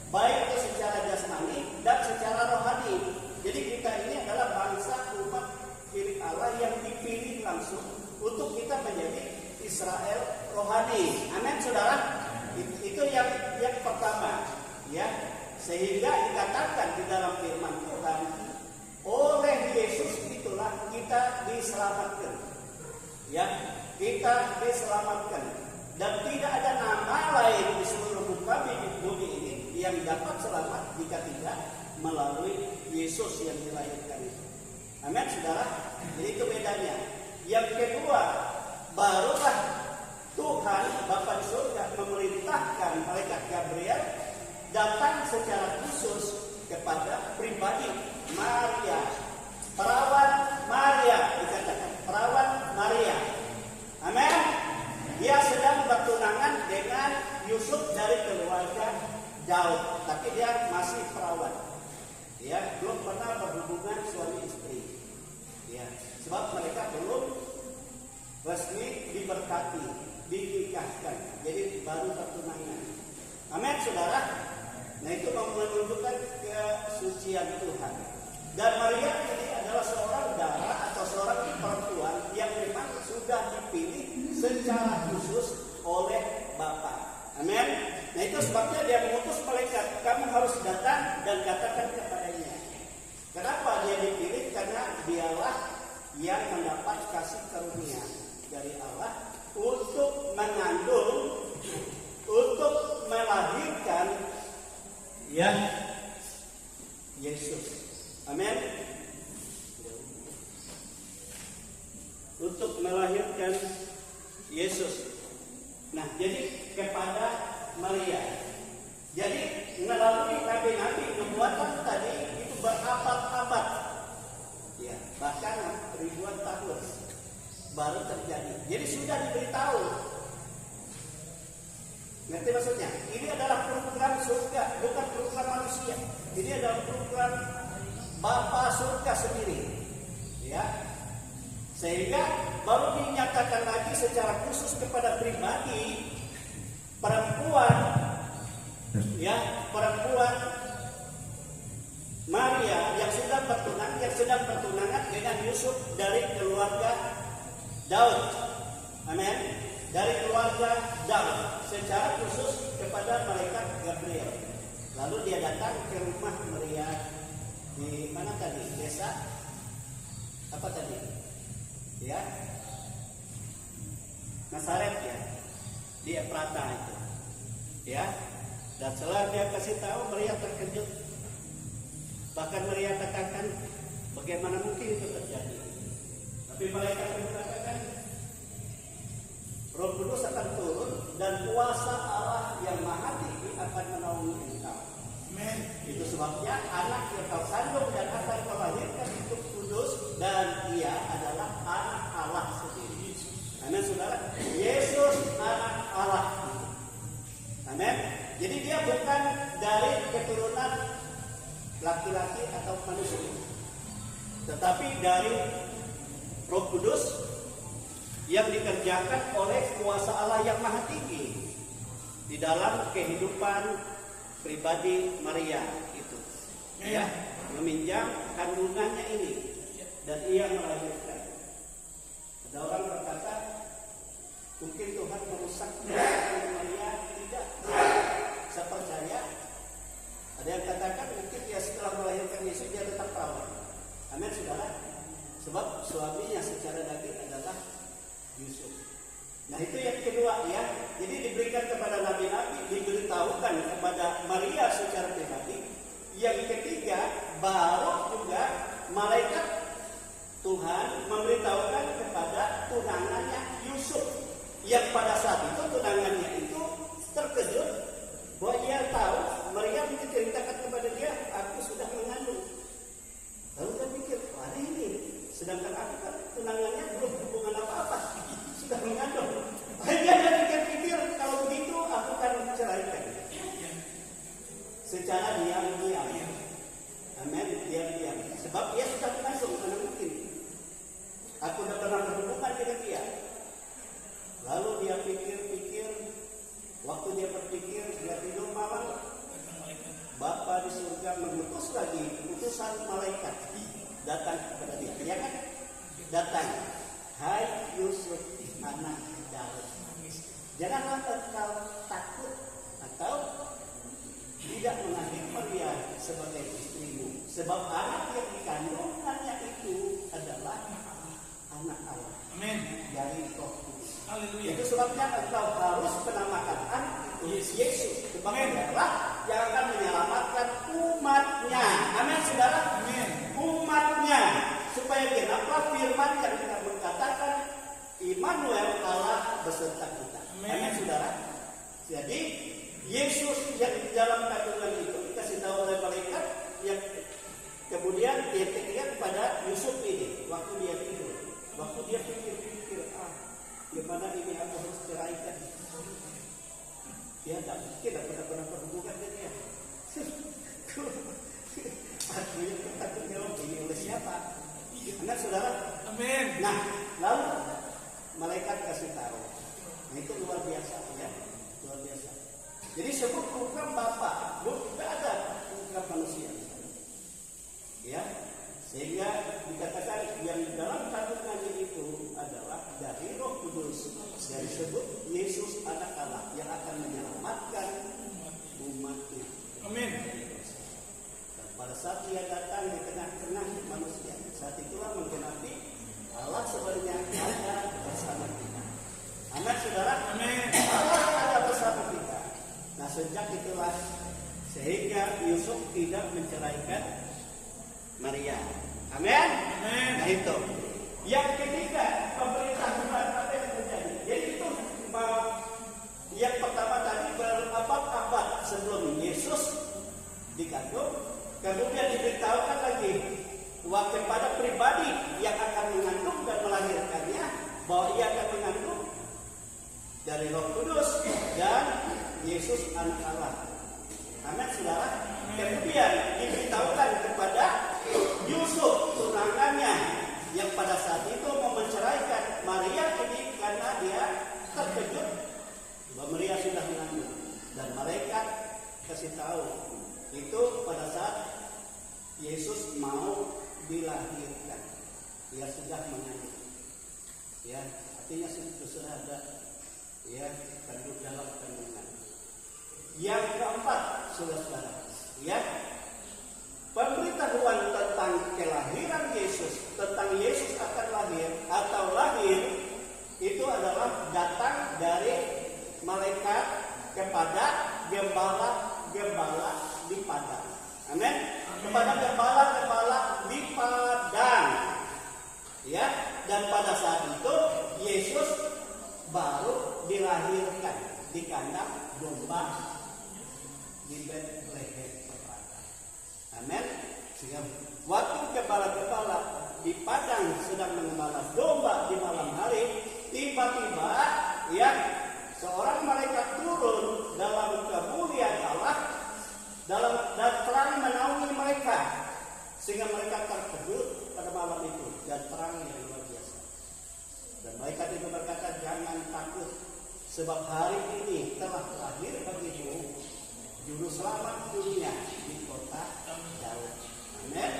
[SPEAKER 4] Baik itu secara jasmani dan secara rohani. Jadi kita ini adalah bangsa umat milik Allah yang dipilih langsung untuk kita menjadi Israel rohani. Amin, saudara. Itu yang pertama, ya. Sehingga dikatakan di dalam firman Tuhan, oleh Yesus itulah kita diselamatkan. Ya, kita diselamatkan. Dan tidak ada nama lain di seluruh bumi ini yang dapat selamat jika tidak melalui Yesus yang dilahirkan itu. Amin, saudara. Jadi itu bedanya. Yang kedua, barulah Tuhan Bapa di surga memerintahkan malaikat Gabriel datang secara khusus kepada pribadi Maria, perawan Maria, dikatakan perawan Maria. Amin. Dia Daud, tapi dia masih perawan. Ya, belum pernah berhubungan suami istri. Ya, sebab mereka belum resmi diberkati, dinikahkan. Jadi baru pertunangan. Amin, saudara. Nah, itu menunjukkan kesucian Tuhan. Dan Maria ini adalah seorang dara atau seorang perempuan yang memang sudah dipilih secara khusus oleh Bapa. Amin. Nah, itu sebabnya dia mengutus malaikat, kamu harus datang dan katakan kepadanya. Kenapa dia dipilih? Karena dialah yang mendapat kasih karunia dari Allah untuk mengandung, untuk melahirkan ya Yesus. Amin. Untuk melahirkan Yesus. Nah, jadi kepada Maria. Jadi melalui nabi-nabi nubuatan tadi itu berabad-abad. Ya, bahkan ribuan tahun baru terjadi. Jadi sudah diberitahu. Ngerti maksudnya? Ini adalah program surga, bukan program manusia. Ini adalah program Bapa surga sendiri. Ya. Sehingga baru dinyatakan lagi secara khusus kepada pribadi perempuan, ya, perempuan Maria yang sedang bertunangan dengan Yusuf dari keluarga Daud. Amin. Dari keluarga Daud secara khusus kepada malaikat Gabriel. Lalu dia datang ke rumah Maria di mana tadi? Desa apa tadi? Ya, Nazaret ya, di Efrata itu, ya. Dan setelah dia kasih tahu, Maria terkejut. Bahkan Maria katakan, bagaimana mungkin itu terjadi? Tapi malaikat mengatakan, Roh Kudus akan turun dan kuasa Allah yang Maha Tinggi akan menaungi engkau. Amen. Itu sebabnya anak yang kau kandung dan akan kau lahirkan itu kudus dan dia adalah anak Allah sendiri. Amin, saudara. Yesus anak Allah. Amin. Jadi dia bukan dari keturunan laki-laki atau manusia, tetapi dari Roh Kudus yang dikerjakan oleh kuasa Allah yang Maha Tinggi di dalam kehidupan pribadi Maria itu, ya, meminjam kandungannya ini dan ia melahirkan. Ada orang berkata, mungkin Tuhan merusak Maria. Tidak, saya percaya. Ada yang katakan mungkin dia setelah melahirkan Yesus dia tetap perawan. Amin, saudara. Sebab suaminya secara daging adalah Yusuf. Nah, itu yang kedua ya. Jadi diberikan kepada nabi-nabi, diberitahukan kepada Maria secara pribadi. Yang ketiga, baru juga malaikat Tuhan memberitahukan kepada tunangannya Yusuf, yang pada saat itu tunangannya itu terkejut bahwa dia tahu, Maria menceritakan kepada dia, aku sudah mengandung. Lalu dia pikir, wah ini, sedangkan aku kan tunangannya belum hubungan apa-apa, sudah mengandung. Dia pikir-pikir, kalau begitu aku akan ceraikan. Secara diam-diam. Amin, diam-diam. Sebab dia sudah mengandung, mana mungkin aku sudah pernah berhubungan dengan dia. Lalu dia pikir-pikir, waktu dia berpikir, dia tidur malam, Bapa di surga mengutus lagi utusan malaikat datang kepada dia. Ya kan? Datang, hai Yusuf anak Daud, janganlah engkau takut atau tidak mengambil Maria sebagai istrimu, sebab anak yang dikandungannya itu adalah anak Allah. Amin. Dari Roh Kudus. Haleluya. Itu sebabnya engkau harus menamakan anak itu Yesus, sebab dialah yang akan menyelamatkan umatnya. Amin, saudara. Amin. Umatnya, supaya kenapa firman yang kita mengatakan Immanuel, Allah beserta kita. Amin, saudara. Jadi Yesus yang di dalam kandungan itu dikasih tahu oleh malaikat, yang kemudian dia ketiga kepada Yusuf ini waktu dia tidur, waktu dia pikir-pikir, gimana ini aku harus ceraikan. Dia tidak pernah berhubungan dengan dia. Artinya kita jawab ini oleh siapa? Anak saudara.
[SPEAKER 3] Amin.
[SPEAKER 4] Nah, lalu malaikat kasih tahu. Nah, itu luar biasa ya, luar biasa. Jadi sebut program Bapa, tidak ada program manusia. Ya, sehingga dikatakan yang dalam kandungannya itu adalah dari Roh Kudus yang disebut Yesus Anak Allah yang akan menyelamatkan umatnya.
[SPEAKER 3] Amin.
[SPEAKER 4] Dan pada saat dia datang di tengah-tengah manusia, saat itulah menggenapi Allah sebenarnya ada bersama kita. Anak saudara,
[SPEAKER 3] Amin.
[SPEAKER 4] Allah ada bersama kita. Nah sejak itulah sehingga Yusuf tidak menceraikan Maria. Amin.
[SPEAKER 3] Amin.
[SPEAKER 4] Nah itu. Yang ketiga, pemerintahan apa yang terjadi? Jadi itu yang pertama tadi berabad-abad sebelum Yesus dikandung, kemudian diberitahukan lagi kepada pribadi yang akan mengandung dan melahirkannya bahwa ia akan mengandung dari Roh Kudus dan Yesus Anak Allah. Amin, saudara. Kemudian diberitahukan kepada Yusuf tunangannya yang pada saat itu mau menceraikan Maria ini karena dia terkejut bahwa Maria sudah mengandung dan malaikat kasih tahu itu pada saat Yesus mau dilahirkan dia sudah mengandung ya artinya sudah ada ya kandung dalam kandungan. Yang keempat saudara ya pemberitahuan tentang kelahiran Yesus, tentang Yesus akan lahir atau lahir itu adalah datang dari malaikat kepada gembala-gembala di padang. Amin. Kepada gembala-gembala di padang. Ya, dan pada saat itu Yesus baru dilahirkan di kandang domba di Betlehem. Amin. Sehingga waktu gembala-gembala di padang sedang mengembala domba di malam hari, tiba-tiba ya seorang malaikat turun dalam kemuliaan Allah dan terang menaungi mereka sehingga mereka terkejut pada malam itu dan terang yang luar biasa. Dan malaikat itu berkata, jangan takut sebab hari ini telah lahir bagimu juru selamat dunia di kota Daud. Amin.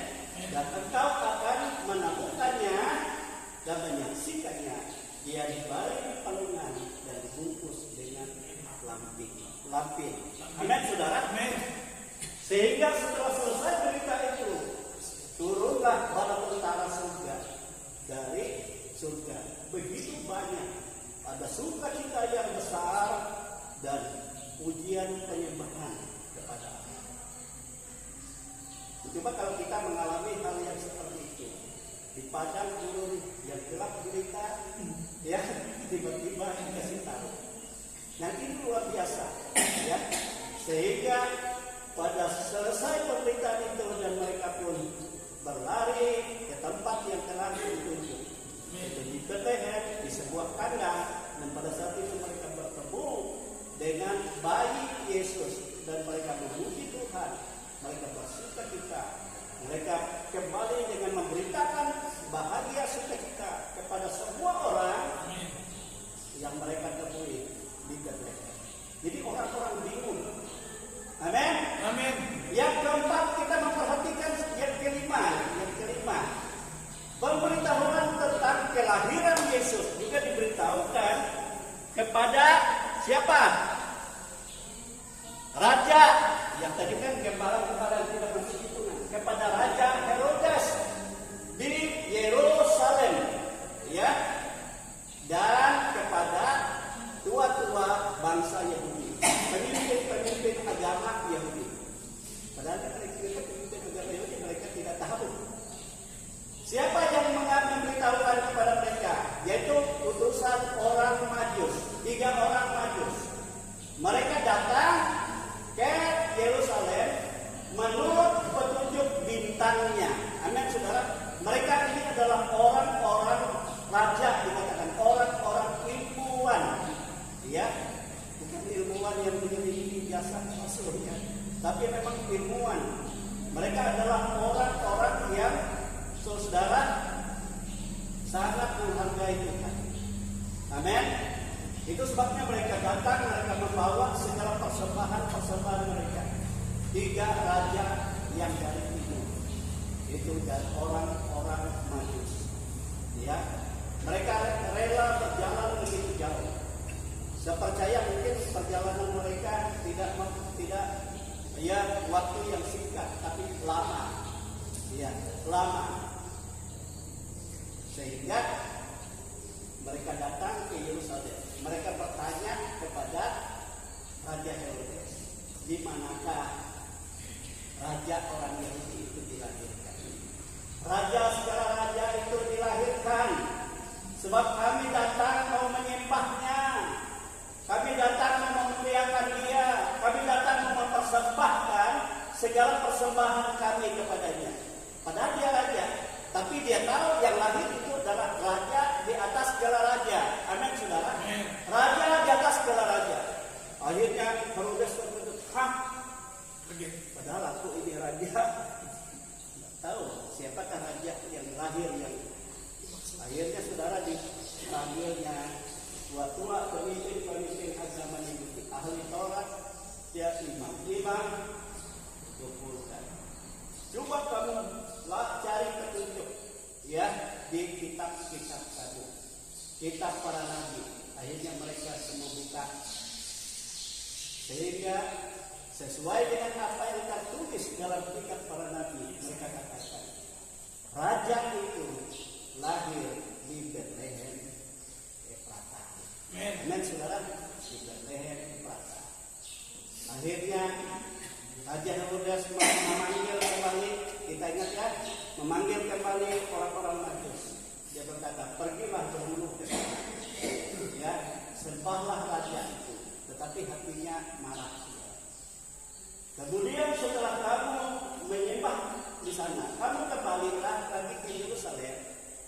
[SPEAKER 4] Dan engkau akan menemukannya dan menyaksikannya. Dia dibalik palungan dan dibungkus dengan lampin. Amin, saudara. Amin. Sehingga setelah selesai berita itu, turunlah bala tentara surga dari surga. Begitu banyak. Ada sukacita yang besar dan ujian penyembahan kepada Allah. Coba kalau kita mengalami hal yang seperti itu di padang gurun yang gelap gulita, ya tiba-tiba dikasih tahu. Nah ini luar biasa, ya. Sehingga pada selesai pemberitaan itu dan mereka pun berlari ke tempat yang telah ditunjuk. Itu di Betlehem di sebuah kandang dan pada saat itu mereka bertemu dengan bayi Yesus dan mereka memuji Tuhan, mereka bersukacita, mereka kembali dengan memberitakan bahagia sukacita kepada semua orang yang mereka temui di Betlehem. Jadi orang-orang bingung. Amin. Amin. Yang keempat kita memperhatikan yang kelima. Pemberitahuan tentang kelahiran Yesus juga diberitahukan kepada siapa? Raja yang tadi kan gembala-gembala tidak masuk hitungan. Kepada Raja Herodes di Yerusalem, ya, dan kepada tua-tua bangsa Yahudi, pemimpin agama Yahudi. Padahal pemimpin agama Yahudi mereka tidak tahu. Siapa yang memberitahukan kepada mereka? Yaitu utusan orang Majus, 3 orang Majus. Mereka datang ke Yerusalem menurut petunjuk bintangnya. Amin, saudara. Mereka ini adalah orang-orang raja, dikatakan orang-orang ilmuwan, ya, bukan ilmuwan yang biasa maksudnya, tapi memang ilmuwan. Mereka adalah orang-orang yang saudara sangat menghargai Tuhan. Amin. Itu sebabnya mereka datang, mereka membawa segala persembahan mereka. 3 raja yang dari timur, itu dari orang-orang Majus. Ya, mereka rela berjalan begitu jauh. Saya percaya mungkin perjalanan mereka tidak ya waktu yang singkat, tapi lama. Ya, lama. Sehingga mereka datang ke Yerusalem. Mereka bertanya kepada Raja Herodes, di manakah raja orang Yahudi itu dilahirkan? Raja segala raja itu dilahirkan, sebab kami datang mau menyembahnya, kami datang mau memuliakan dia, kami datang mau mempersembahkan segala persembahan kami kepadanya. Padahal dia raja, tapi dia tahu yang lahir itu adalah raja di atas segala raja. Amin, saudara. Raja di atas segala raja. Akhirnya Herodes berkata, padahal aku ini raja. Tidak tahu siapakah raja yang lahir yang. Akhirnya saudara dipanggilnya tua pemimpin agama Yahudi, ahli Taurat, dia imam kumpulkan. Coba kamu cari petunjuk ya di kitab-kitab tadi, kitab para nabi. Akhirnya mereka semua buka, sehingga sesuai dengan apa yang tertulis dalam kitab para nabi, mereka katakan raja itu lahir di Bethlehem Efrata. Amin, saudara, di Bethlehem Efrata. Akhirnya Raja Herodes memanggil kembali, kita ingat ya, memanggil kembali orang-orang Majus. Dia berkata, pergilah berburu ke sana, ya, sembahlah raja itu. Tetapi hatinya marah. Kemudian setelah kamu menyembah di sana, kamu kembalilah lagi ke Yerusalem,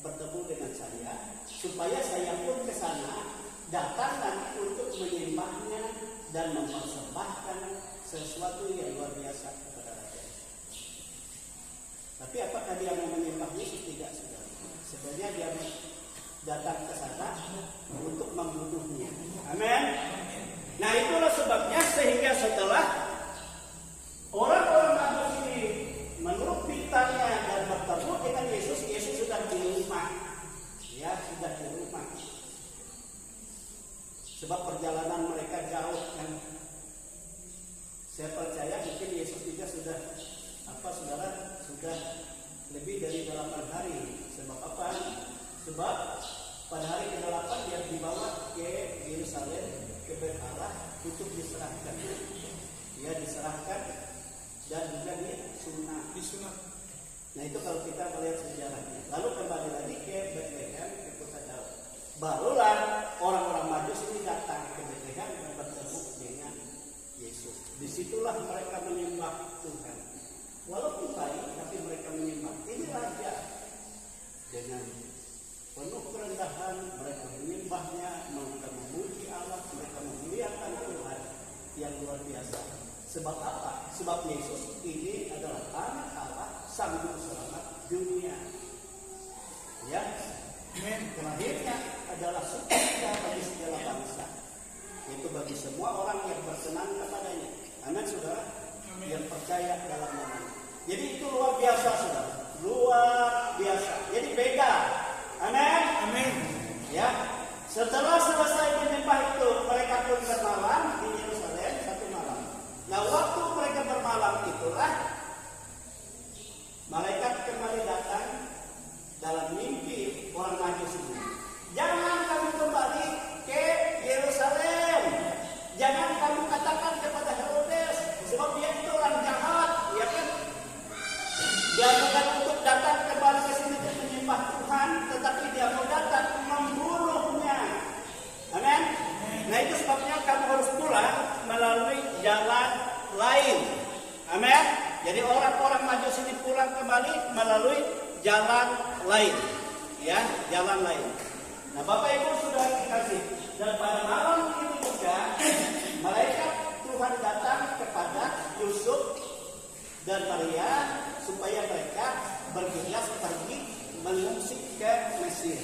[SPEAKER 4] bertemu dengan saya, supaya saya pun ke sana datang nanti untuk menyembahnya dan mempersembahkan sesuatu yang luar biasa kepada raja. Tapi apakah dia mau menyembah Yesus? Tidak, saudara. Sebenarnya dia datang ke sana untuk membunuhnya. Amin. Nah, itulah sebabnya sehingga setelah orang-orang Majus ini menurut pintarnya dan bertemu dengan Yesus, Yesus sudah di rumah. Ya, sudah di rumah. Sebab perjalanan mereka jauh kan. Saya percaya mungkin Yesus juga sudah saudara, sudah lebih dari 8 hari. Sebab apa? Sebab pada hari ke-8 dia dibawa ke Yerusalem, ke Bait Allah untuk diserahkan. Dia diserahkan dan juga disunat. Nah, itu kalau kita melihat sejarahnya. Lalu kembali lagi ke Bethlehem, ke kota Daud. Barulah orang-orang Majus ini datang ke Bethlehem dan bertemu dengan Yesus. Disitulah mereka menyembah Tuhan. Walaupun baik, tapi mereka menyembah. Ini raja. Dengan penuh kerendahan, mereka menyembahnya, mereka memuji Allah, mereka memuliakan Tuhan yang luar biasa. Sebab apa? Sebab Yesus ini adalah anak Allah, Sang Juru Selamat dunia. Ya, terakhirnya adalah sukacita bagi segala bangsa. Itu bagi semua orang yang berkenan kepadanya. Amin, saudara. Yang percaya dalam namanya. Jadi itu luar biasa, saudara. Luar biasa. Jadi beda. Amin. Amin. Ya. Setelah selesai menyembah itu, mereka pun bermalam di Yerusalem 1 malam. Nah, waktu mereka bermalam itulah malaikat kembali datang dalam mimpi orang Majus ini. Jangan kamu kembali ke Yerusalem. Jangan kamu katakan kepada Herodes, sebab dia itu orang jahat, ya kan? Dia bukan untuk datang kembali ke sini untuk menyembah Tuhan, tetapi dia mau datang membunuhnya. Amin. Nah, itu sebabnya kamu harus pulang melalui jalan lain. Amin. Jadi orang-orang Majus ini pulang kembali melalui jalan lain, ya, jalan lain. Nah, Bapak Ibu sudah dikasih. Dan pada malam itu juga malaikat Tuhan datang kepada Yusuf dan Maria supaya mereka bergegas pergi mengungsi ke Mesir.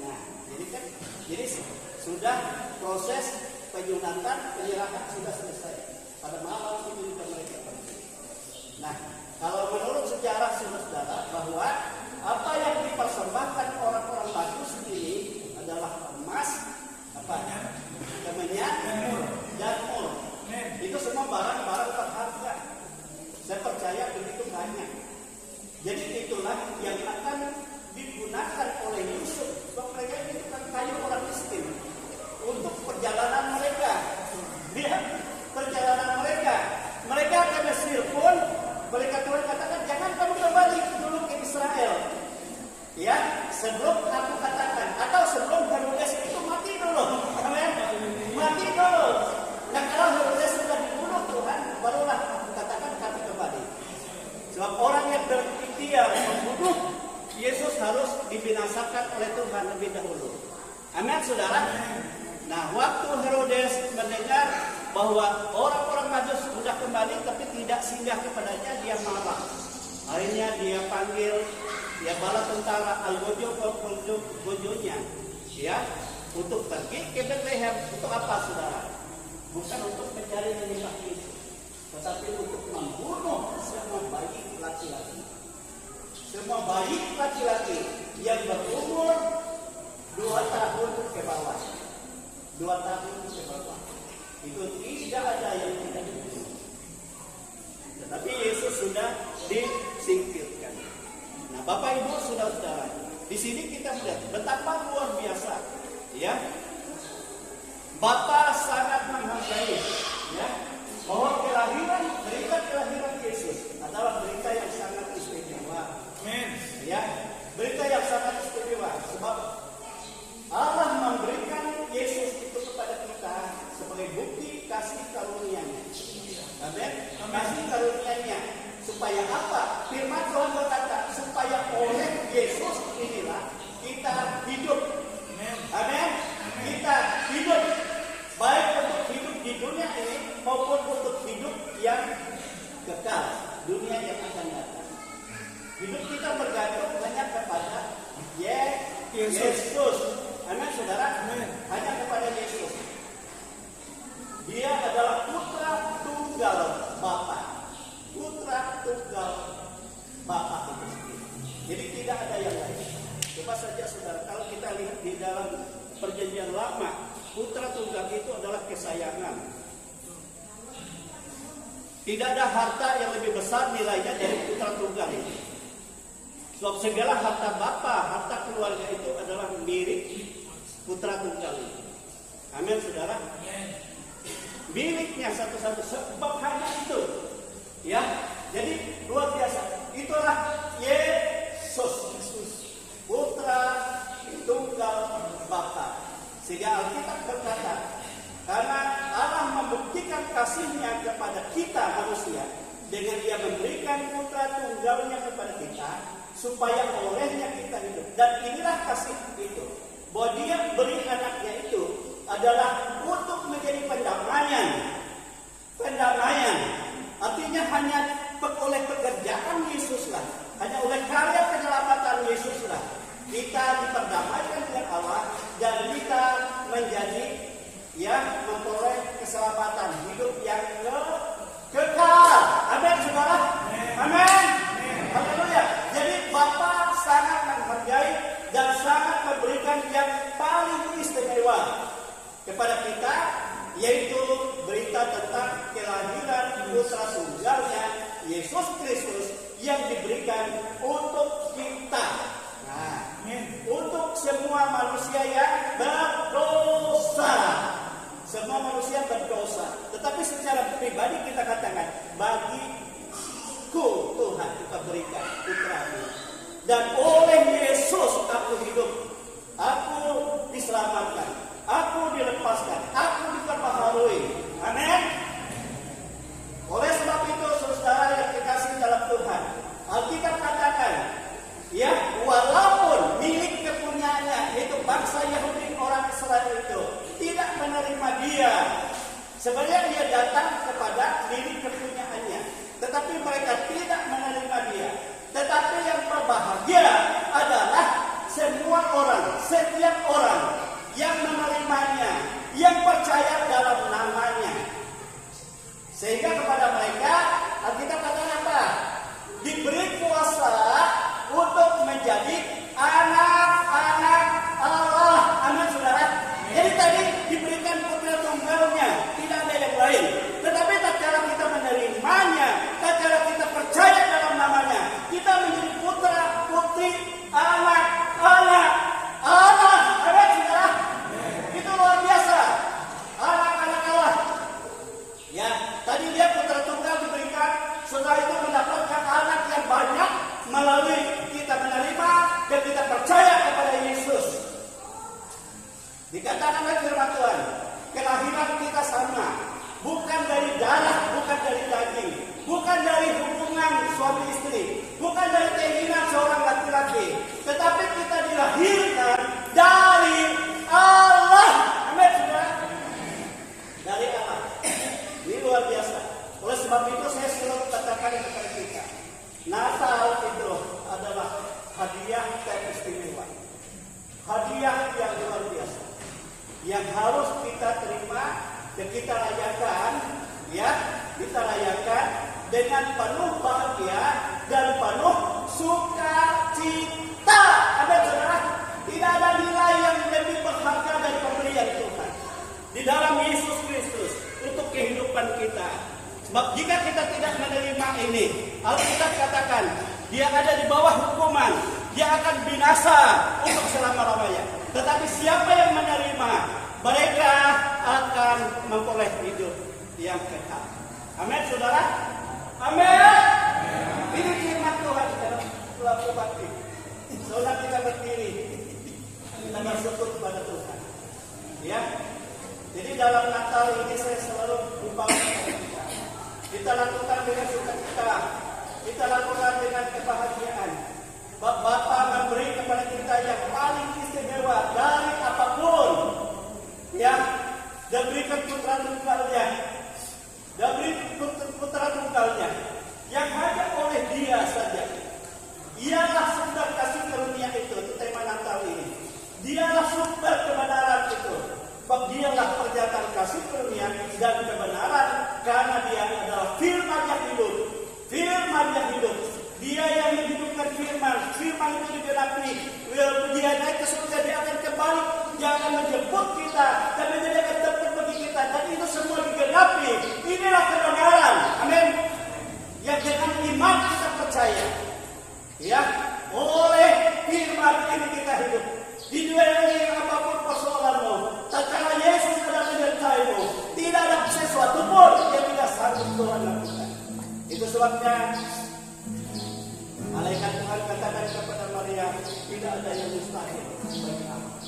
[SPEAKER 4] Nah, jadi sudah proses penyunatan, penyerahan sudah selesai. Pada malam itu juga mereka pergi. Nah, kalau menurut sejarah saudara bahwa apa yang dipersembahkan orang-orang Majus ini adalah emas, dan mur. Itu semua barang-barang berharga. Saya percaya begitu banyak. Jadi itulah yang akan digunakan oleh Yusuf. Sebab mereka itu kan kayu orang miskin untuk perjalanan mereka. Lihat perjalanan mereka. Mereka ke Mesir pun mereka Tuhan katakan jangan kamu kembali dulu ke Israel. Ya, sebelum aku katakan atau sebelum Herodes itu mati dulu. Amin. Mati dulu. Nah, kalau Herodes sudah dibunuh Tuhan, barulah aku katakan kami kembali. Sebab orang yang berikhtiar membunuh Yesus harus dibinasakan oleh Tuhan lebih dahulu. Amin, saudara. Nah, waktu Herodes mendengar bahwa orang-orang Majus sudah kembali tapi tidak singgah kepadanya, dia marah. Akhirnya dia panggil bala tentara Al-Gojo-gojonya, ya, untuk pergi ke Bethlehem. Untuk apa, saudara? Bukan untuk mencari menyembah Yesus, tetapi untuk membunuh semua bayi laki-laki. Semua bayi laki-laki yang berumur 2 tahun ke bawah. 2 tahun ke bawah. Itu tidak ada yang tidak dibunuh. Tetapi Yesus sudah disingkirkan. Nah, Bapak Ibu saudara-saudara, di sini kita melihat betapa luar biasa, ya. Bapa sangat menghargai, ya, bahwa berita kelahiran Yesus adalah berita yang sangat istimewa. Amin. Ya, berita yang sangat istimewa sebab Allah memberikan Yesus itu kepada kita sebagai bukti kasih karunia-Nya. Amin. Kasih karunia-Nya supaya apa? Firman Tuhan berkata supaya oleh Yesus inilah kita hidup. Amin. Kita hidup baik untuk hidup di dunia ini maupun untuk hidup yang kekal, dunia yang akan datang. Hidup kita bergantung hanya kepada Yesus. Amin, saudara. Hanya kepada Yesus. Dia adalah putra tunggal Bapa. Putra tunggal Bapa itu sendiri. Jadi tidak ada yang lain. Coba saja saudara, kalau kita lihat di dalam perjanjian lama, putra tunggal itu adalah kesayangan. Tidak ada harta yang lebih besar nilainya dari putra tunggal ini. Sebab segala harta bapa, harta keluarga itu adalah milik putra tunggal ini. Amin, saudara. Miliknya satu-satu, sebab hanya itu. Ya, jadi luar biasa. Itulah Yesus, putra tunggal Bapa. Sehingga Alkitab berkata, karena Allah membuktikan kasih-Nya kepada kita manusia dengan Dia memberikan putra tunggalnya kepada kita, supaya olehnya kita hidup. Dan inilah kasih itu, bahwa Dia beri anaknya itu adalah untuk menjadi pendamaian. Pendamaian artinya hanya oleh pekerjaan Yesuslah, hanya oleh karya penyelamatan Yesuslah kita diperdamaikan dengan Allah dan kita menjadi memperoleh keselamatan hidup yang kekal. Amin, saudara. Amin. Haleluya. Jadi Bapa sangat menghargai dan sangat memberikan yang paling istimewa kepada kita, yaitu berita tentang kelahiran putra tunggalnya Yesus Kristus yang diberikan untuk kita. Nah, untuk semua manusia yang berdosa. Semua manusia berdosa. Tetapi secara pribadi kita katakan, bagiku Tuhan kita berikan putra-Mu. Dan oleh Yesus aku hidup. Aku diselamatkan. Aku dilepaskan. Aku diperbaharui. Amin. Oleh sebab itu, saudara yang dikasihi dalam Tuhan, Alkitab katakan, walaupun milik kepunyaannya, yaitu bangsa Yahudi orang Israel itu tidak menerima Dia, sebenarnya Dia datang kepada
[SPEAKER 6] melalui kita menerima dan kita percaya kepada Yesus. Dikatakan oleh firman Tuhan, kelahiran kita sama, bukan dari darah, bukan dari daging, bukan dari hubungan suami istri, bukan dari keinginan seorang laki-laki, tetapi kita dilahirkan dari Allah. Amin, saudara. Dari Allah. Ini luar biasa. Oleh sebab itu saya selalu katakan kepada kita, Natal itu adalah hadiah teristimewa, hadiah yang luar biasa, yang harus kita terima dan kita rayakan, ya, kita rayakan dengan penuh bahagia dan penuh sukacita. Amin, saudara. Tidak ada nilai yang lebih berharga dari pemberian Tuhan di dalam Yesus Kristus untuk kehidupan kita. Sebab jika kita tidak menerima ini, Alkitab katakan dia ada di bawah hukuman, dia akan binasa untuk selama-lamanya. Tetapi siapa yang menerima, mereka akan memperoleh hidup yang kekal. Amin, saudara. Amin. Ini firman Tuhan dalam pelaku bakti. Saudara, kita berdiri, kita bersyukur kepada Tuhan. Ya. Jadi dalam Natal ini saya selalu umpamakan kita lakukan dengan sukacita, kita lakukan dengan kebahagiaan. Bapa memberi kepada kita yang paling istimewa dari apapun, ya, dan berikan putra tunggalnya, dan berikan putra tunggalnya yang hanya oleh Dia saja. Ialah sumber kasih karunia itu tema Natal ini. Dialah sumber kebenaran itu. Sebab dialah pernyataan kasih karunia dan kebenaran, karena dia adalah firman yang hidup. Firman yang hidup. Dia yang menghidupkan firman. Firman itu digenapi. Dia naik ke surga, dia akan kembali. Dia akan menjemput kita dan menyediakan tempat bagi kita. Dan itu semua digenapi. Inilah kebenaran. Amin. Yang dengan iman kita percaya. Ya, oleh firman ini kita hidup. Di dunia ini apapun persoalanmu, tatkala Yesus sedang menyertaimu, tidak ada sesuatu pun yang tidak sanggup Tuhan lakukan. Itu sebabnya malaikat Tuhan katakan kepada Maria, tidak ada yang mustahil bagi Allah.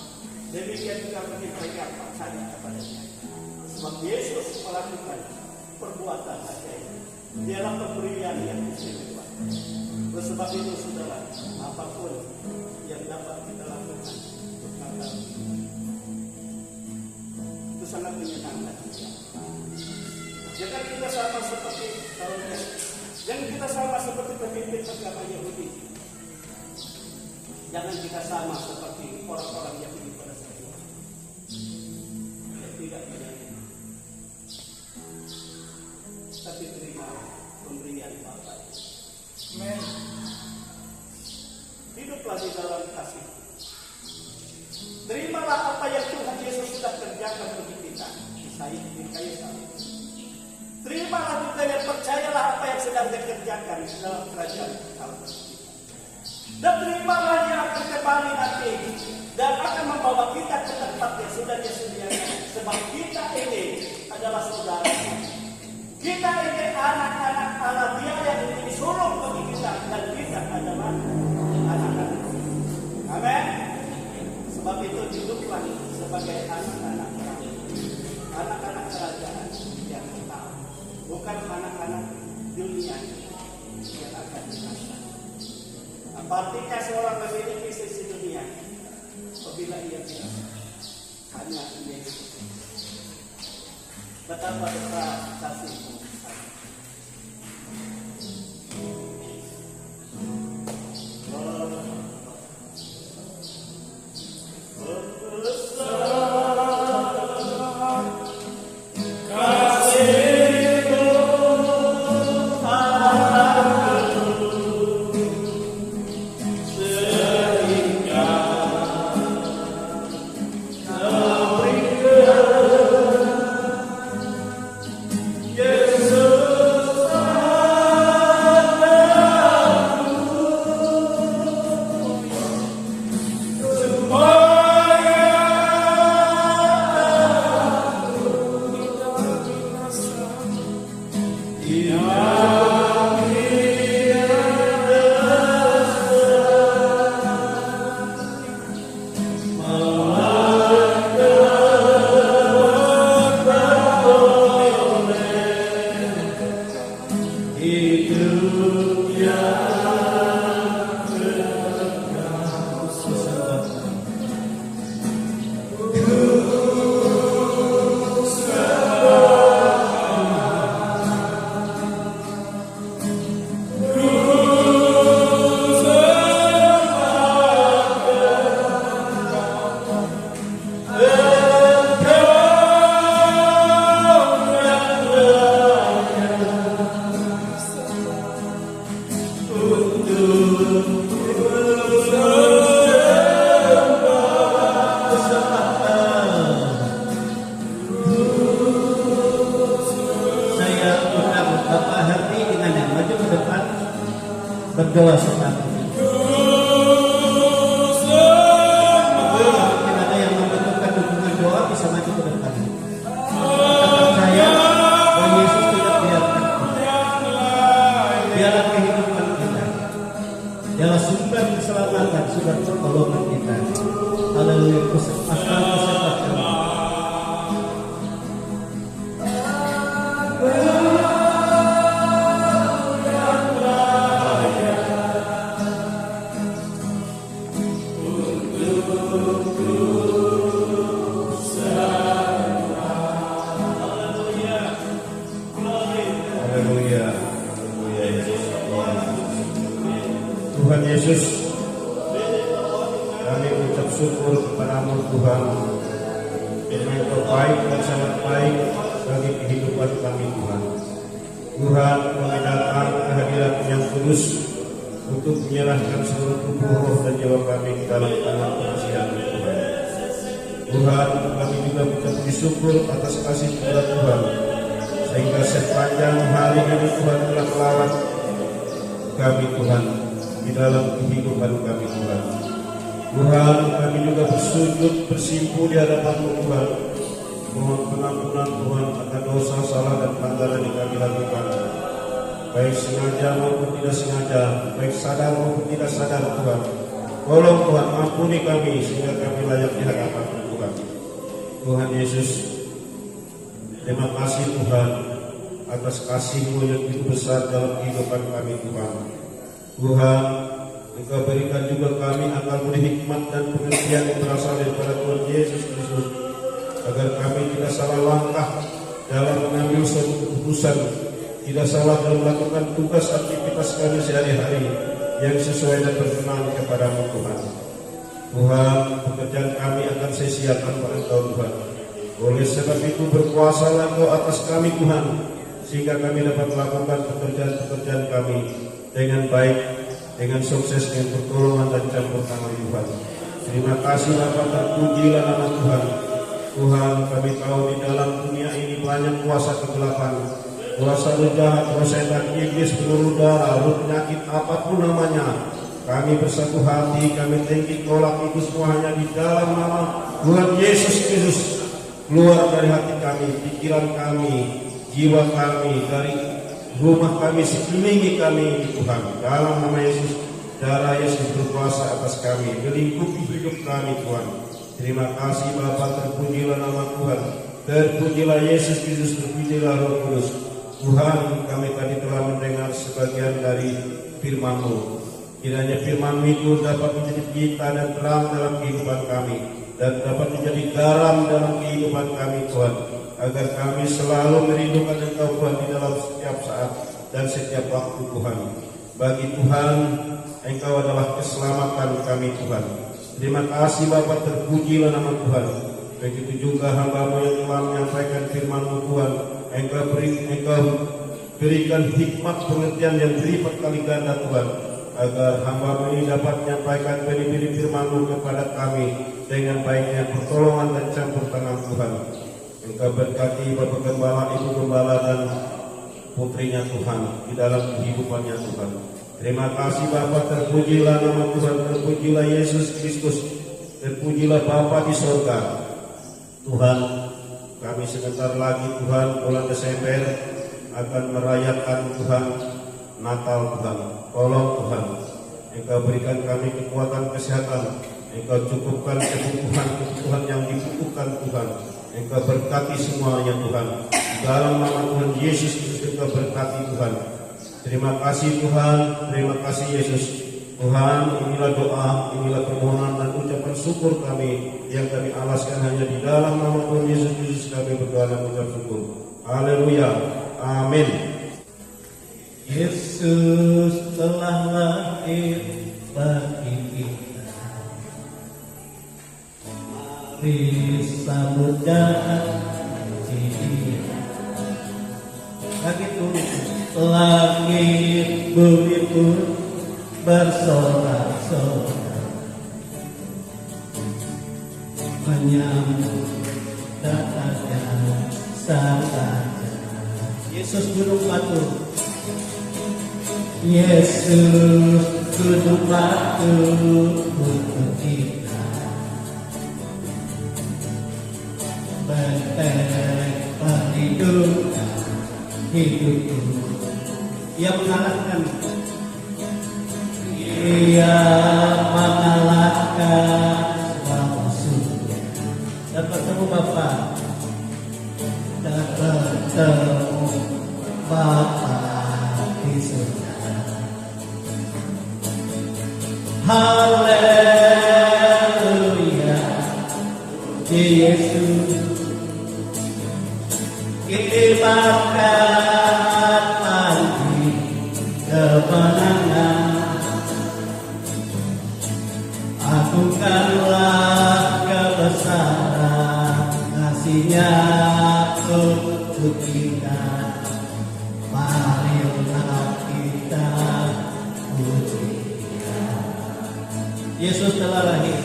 [SPEAKER 6] Demikian juga bagi mereka yang percaya kepada-Nya. Sebab Yesus melakukan perbuatan ajaib. Dialah pemberian yang istimewa. Sebab itu, saudara, apapun yang dapat kita lakukan untuk Natal itu sangat menyenangkan. Jangan kita sama seperti tahunnya. Jangan kita sama seperti pemimpin agama Yahudi. Jangan kita sama seperti orang-orang Yahudi pada saat itu. Tidak menerima, tapi terima pemberian Bapa. Amen. Hiduplah di dalam kasih. Terimalah apa yang Tuhan Yesus sudah kerjakan bagi kita di kayu salib. Terimalah juga dan percayalah apa yang sedang dikerjakan dalam kerajaan Allah. Dan terimalah yang akan kembali nanti dan akan membawa kita ke tempat yang sudah disediakan. Sebab kita ini adalah saudara. Kita ini anak-anak Allah, Dia yang disuruh bagi kita, dan kita adalah anak-anak. Amin. Sebab itu hiduplah sebagai anak-anak kerajaan yang kekal, bukan anak-anak dunia yang akan binasa. Apa artinya seorang memiliki sisi dunia apabila ia binasa? Hanya Yesus. Betapa besar kasih-Mu.
[SPEAKER 7] Yes.
[SPEAKER 4] Saya undang Bapak Herti dengan yang maju ke depan berdoa seperti ini. Mungkin ada yang membutuhkan dukungan doa bisa maju ke depan. Kita percaya bahwa Yesus tidak biarkan kita. Biarlah kehidupan kita. Biarlah sumber keselamatan, sumber pertolongan kita. Haleluya. Kusempatkan kami.
[SPEAKER 7] Haleluya. Tuhan Yesus, kami ucap syukur kepada-Mu Tuhan. Engkau baik dan sangat baik bagi kehidupan kami Tuhan. Tuhan, kami datang ke hadirat yang kudus untuk menyerahkan seluruh tubuh, roh dan jiwa kami ke dalam tangan pengasihan Tuhan. Tuhan, kami juga mengucap syukur atas kasih kepada Tuhan, sehingga sepanjang hari ini Tuhan telah melawat kami Tuhan di dalam kehidupan kami Tuhan. Tuhan, kami juga bersujud bersimpu di hadapan-Mu Tuhan, mohon pengampunan Tuhan akan dosa, salah dan pelanggaran yang kami lakukan, baik sengaja maupun tidak sengaja, baik sadar maupun tidak sadar Tuhan. Tolong Tuhan, ampuni kami sehingga kami layak di hadapan-Mu Tuhan. Tuhan Yesus, terima kasih Tuhan atas kasih-Mu yang begitu besar dalam kehidupan kami Tuhan. Tuhan, Engkau berikan juga kami akal budi hikmat dan pengertian yang berasal daripada Tuhan Yesus Kristus, agar kami tidak salah langkah dalam mengambil suatu keputusan, tidak salah dalam melakukan tugas aktivitas kami sehari-hari yang sesuai dan berkenan kepada-Mu Tuhan. Tuhan, pekerjaan kami akan saya siapkan pada Engkau Tuhan. Oleh sebab itu berkuasalah Engkau atas kami Tuhan, sehingga kami dapat melakukan pekerjaan-pekerjaan kami dengan baik, dengan sukses, dengan pertolongan dan campur tangan Tuhan. Terima kasih Bapa, terpujilah nama Tuhan. Tuhan, kami tahu di dalam dunia ini banyak kuasa kegelapan, kuasa roh jahat, roh setan, iblis, peluru darah, roh penyakit, apapun namanya. Kami bersatu hati, kami tinggi tolak itu semua hanya di dalam nama Tuhan Yesus Kristus. Keluar dari hati kami, pikiran kami, jiwa kami, dari rumah kami, sekelilingi kami Tuhan. Dalam nama Yesus, darah Yesus berkuasa atas kami, melingkupi hidup kami Tuhan. Terima kasih Bapa, terpujilah nama Tuhan, terpujilah Yesus Kristus, terpujilah Roh Kudus. Tuhan, kami tadi telah mendengar sebagian dari firman-Mu. Kiranya firman-Mu itu dapat menjadi kita dan terang dalam kehidupan kami, dan dapat menjadi garam dalam kehidupan kami Tuhan, agar kami selalu merindukan Engkau Tuhan di dalam setiap saat dan setiap waktu Tuhan. Bagi Tuhan, Engkau adalah keselamatan kami Tuhan. Terima kasih Bapa, terpujilah nama Tuhan. Begitu juga hamba-Mu yang telah menyampaikan firman-Mu Tuhan, Engkau berikan hikmat pengertian yang berlipat kali ganda Tuhan, agar hamba-Mu ini dapat menyampaikan benih-benih firman-Mu kepada kami dengan baiknya pertolongan dan campur tangan Tuhan. Engkau berkati Bapak Gembala, Ibu Gembala dan putrinya Tuhan di dalam kehidupannya Tuhan. Terima kasih Bapa, terpujilah nama Tuhan, terpujilah Yesus Kristus, terpujilah Bapa di surga. Tuhan, kami sebentar lagi Tuhan bulan Desember akan merayakan Tuhan Natal Tuhan. Tolong Tuhan, Engkau berikan kami kekuatan kesehatan, Engkau cukupkan kebutuhan yang dibutuhkan Tuhan. Engkau berkati semuanya Tuhan. Dalam nama Tuhan Yesus Kristus Engkau berkati Tuhan. Terima kasih Tuhan, terima kasih Yesus. Tuhan, inilah doa, inilah permohonan dan ucapan syukur kami yang kami alaskan hanya di dalam nama Tuhan Yesus Kristus kami berdoa dan mengucap syukur. Haleluya. Amin.
[SPEAKER 4] Yesus telah lahir bagi kita. Mari sambut datang Dia. Begitu langit bumi pun bersorak-sorak menyambut datangnya Sang Raja. Yesus gunung batu, Yesus gunung batu untuk kita, benteng perlindungan hidupku. Ia mengalahkan, Ia mengalahkan semua musuhnya. Dan bertemu Bapa, dan bertemu Bapa di surga. Haleluya, di Yesus kita makan pagi kemenangan. Agungkanlah kebesaran kasih-Nya untuk kita. Marilah kita puji Dia. Yesus telah lahir.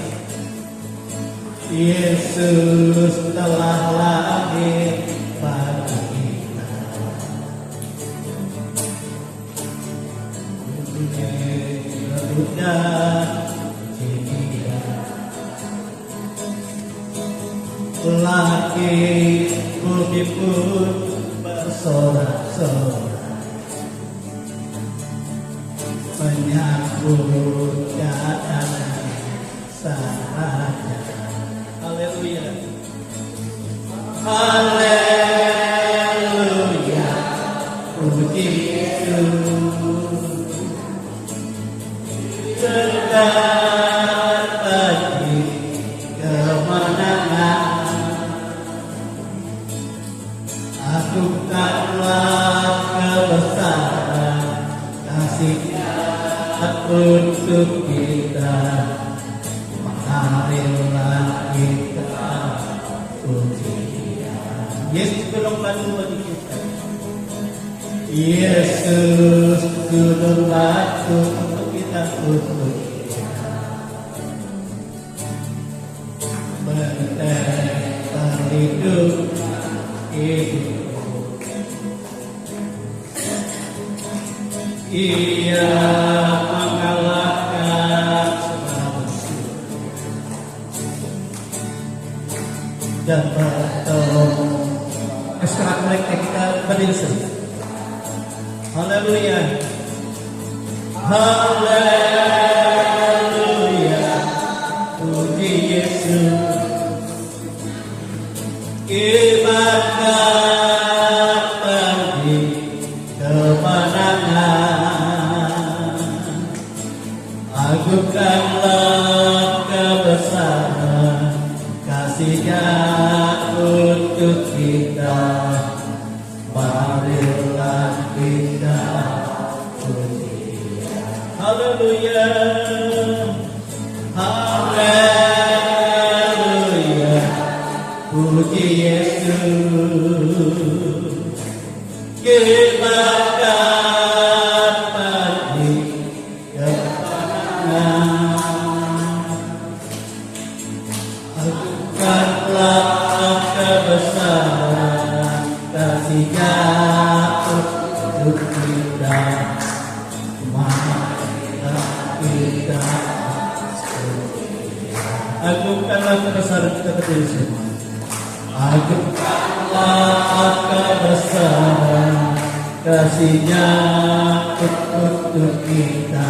[SPEAKER 4] Yesus telah lahir bagi kita. Buddha langit bumi pun bersorak-sorak menyambut kedatangan Sang Raja. Haleluya, haleluya, puji Yesus. Tegak bagi kemenangan. Agungkanlah kebesaran kasih-Nya untuk kita. Marilah kita puji Dia. Yesus gunung batu bagi kita. Yesus gunung batu untuk kita, untuk kita. Benteng perlindungan hidup. Ia mengalahkan semua musuh dan bertemu. Sekarang mereka kita berdiri saja. Haleluya, haleluya, puji Yesus. Kibarkan pergi kemenangan. Agungkanlah kebesaran kasih-Nya untuk kita. Marilah kita puji Dia. Haleluya, haleluya, puji Yesus. Kibarkan pergi kemenangan. Agungkanlah kebesaran kasih-Nya untuk kita. Marilah kita agungkanlah kebesaran kita berdiri semua. Agungkanlah kebesaran kasih-Nya untuk kita.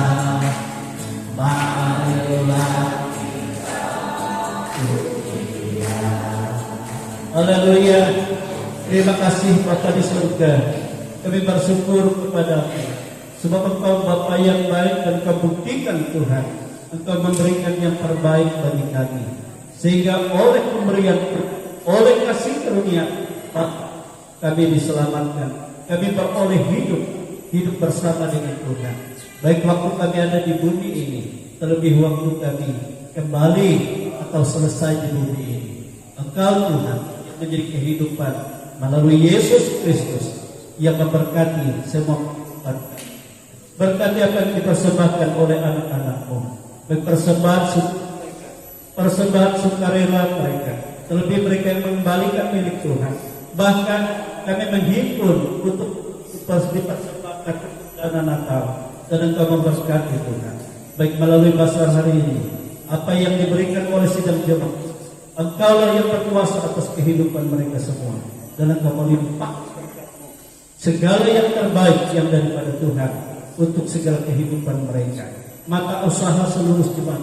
[SPEAKER 4] Marilah kita puji Dia. Haleluya. Terima kasih Bapa di surga. Kami bersyukur kepada-Mu Sebab Engkau Bapa yang baik dan Engkau buktikan Tuhan, Engkau memberikan yang terbaik bagi kami. Sehingga oleh pemberian, oleh kasih karunia kami diselamatkan. Kami beroleh hidup bersama dengan Tuhan. Baik waktu kami ada di bumi ini, terlebih waktu kami kembali atau selesai di bumi ini. Engkau Tuhan yang menjadi kehidupan melalui Yesus Kristus yang memberkati semua kehidupan. Berkat yang akan dipersembahkan oleh anak-anak-Mu, persembahan sukarela mereka, terlebih mereka yang mengembalikan milik Tuhan. Bahkan kami menghimpun untuk dipersembahkan dana Natal, dan Engkau memberkati Tuhan. Baik melalui basar hari ini, apa yang diberikan oleh sidang jemaat, Engkaulah yang berkuasa atas kehidupan mereka semua, dan Engkau melimpahkan segala yang terbaik yang daripada Tuhan untuk segala kehidupan mereka. Mata usaha seluruh jemaat,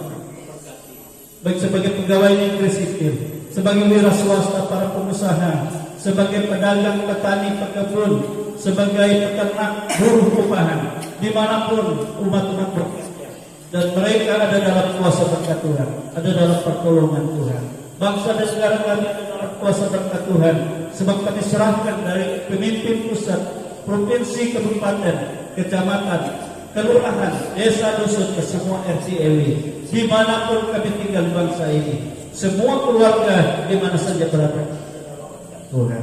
[SPEAKER 4] baik sebagai pegawai negeri sipil, sebagai wira swasta, para pengusaha, sebagai pedagang, petani, pekebun, sebagai peternak, buruh rumahan, dimanapun umat-umat bekerja, dan mereka ada dalam kuasa berkat Tuhan, ada dalam pertolongan Tuhan. Bangsa dan negara kami ada dalam kuasa berkat Tuhan, sebab kami serahkan dari pemimpin pusat, provinsi, kabupaten, kecamatan, kelurahan, desa, dusun, ke semua RT RW, dimanapun kami tinggal di bangsa ini, semua keluarga di mana saja berada. Tuhan,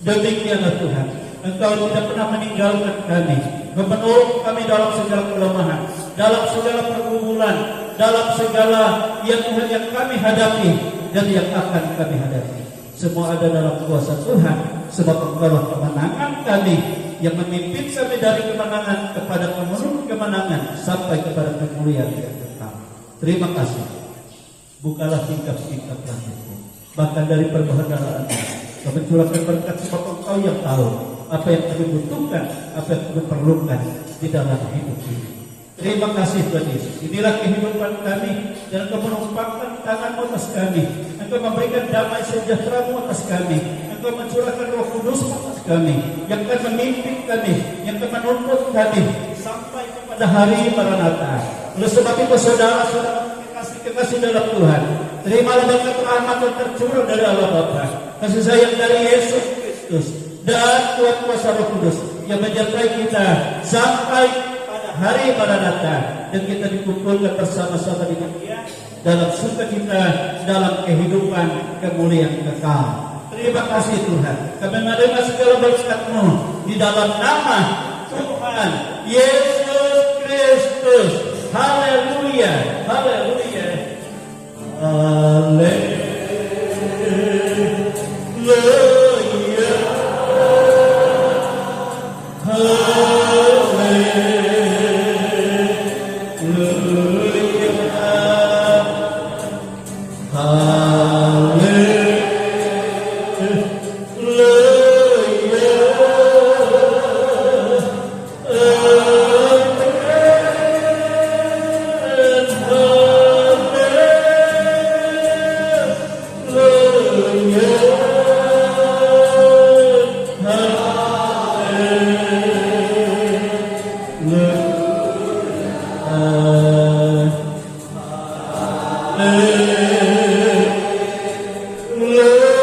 [SPEAKER 4] demikianlah Tuhan, Engkau tidak pernah meninggalkan kami, menolong kami dalam segala kelemahan, dalam segala pergumulan, dalam segala yang Tuhan yang kami hadapi dan yang akan kami hadapi. Semua ada dalam kuasa Tuhan, sebab Engkaulah kemenangan kami, yang memimpin kami dari kemenangan kepada menuju kemenangan sampai kepada kemuliaan yang kekal. Terima kasih. Bukalah tingkap-tingkap langitmu, bahkan dari perbahagiaan Kau mencurahkan berkat, sebab Engkau yang tahu apa yang kami butuhkan, apa yang kami perlukan di dalam hidup ini. Terima kasih Tuhan Yesus. Inilah kehidupan kami, dan Engkau menumpangkan tangan-Mu atas kami. Engkau memberikan damai sejahtera-Mu atas kami. Engkau mencurahkan Roh Kudus atas kami, yang akan memimpin kami, yang akan menuntut kami sampai kepada hari Maranatha. Oleh sebab itu saudara-saudara kekasih dalam Tuhan, terimalah berkat rahmat yang tercurah dari Allah Bapa, kasih sayang dari Yesus Kristus, dan kuat kuasa Roh Kudus yang menyertai kita sampai pada hari Maranatha, dan kita dikumpulkan bersama-sama dengan Dia dalam sukacita, dalam kehidupan kemuliaan kekal. Terima kasih Tuhan, kami menerima segala berkat-Mu di dalam nama Tuhan Yesus Kristus. Haleluya, haleluya, haleluya.
[SPEAKER 7] Hallelujah.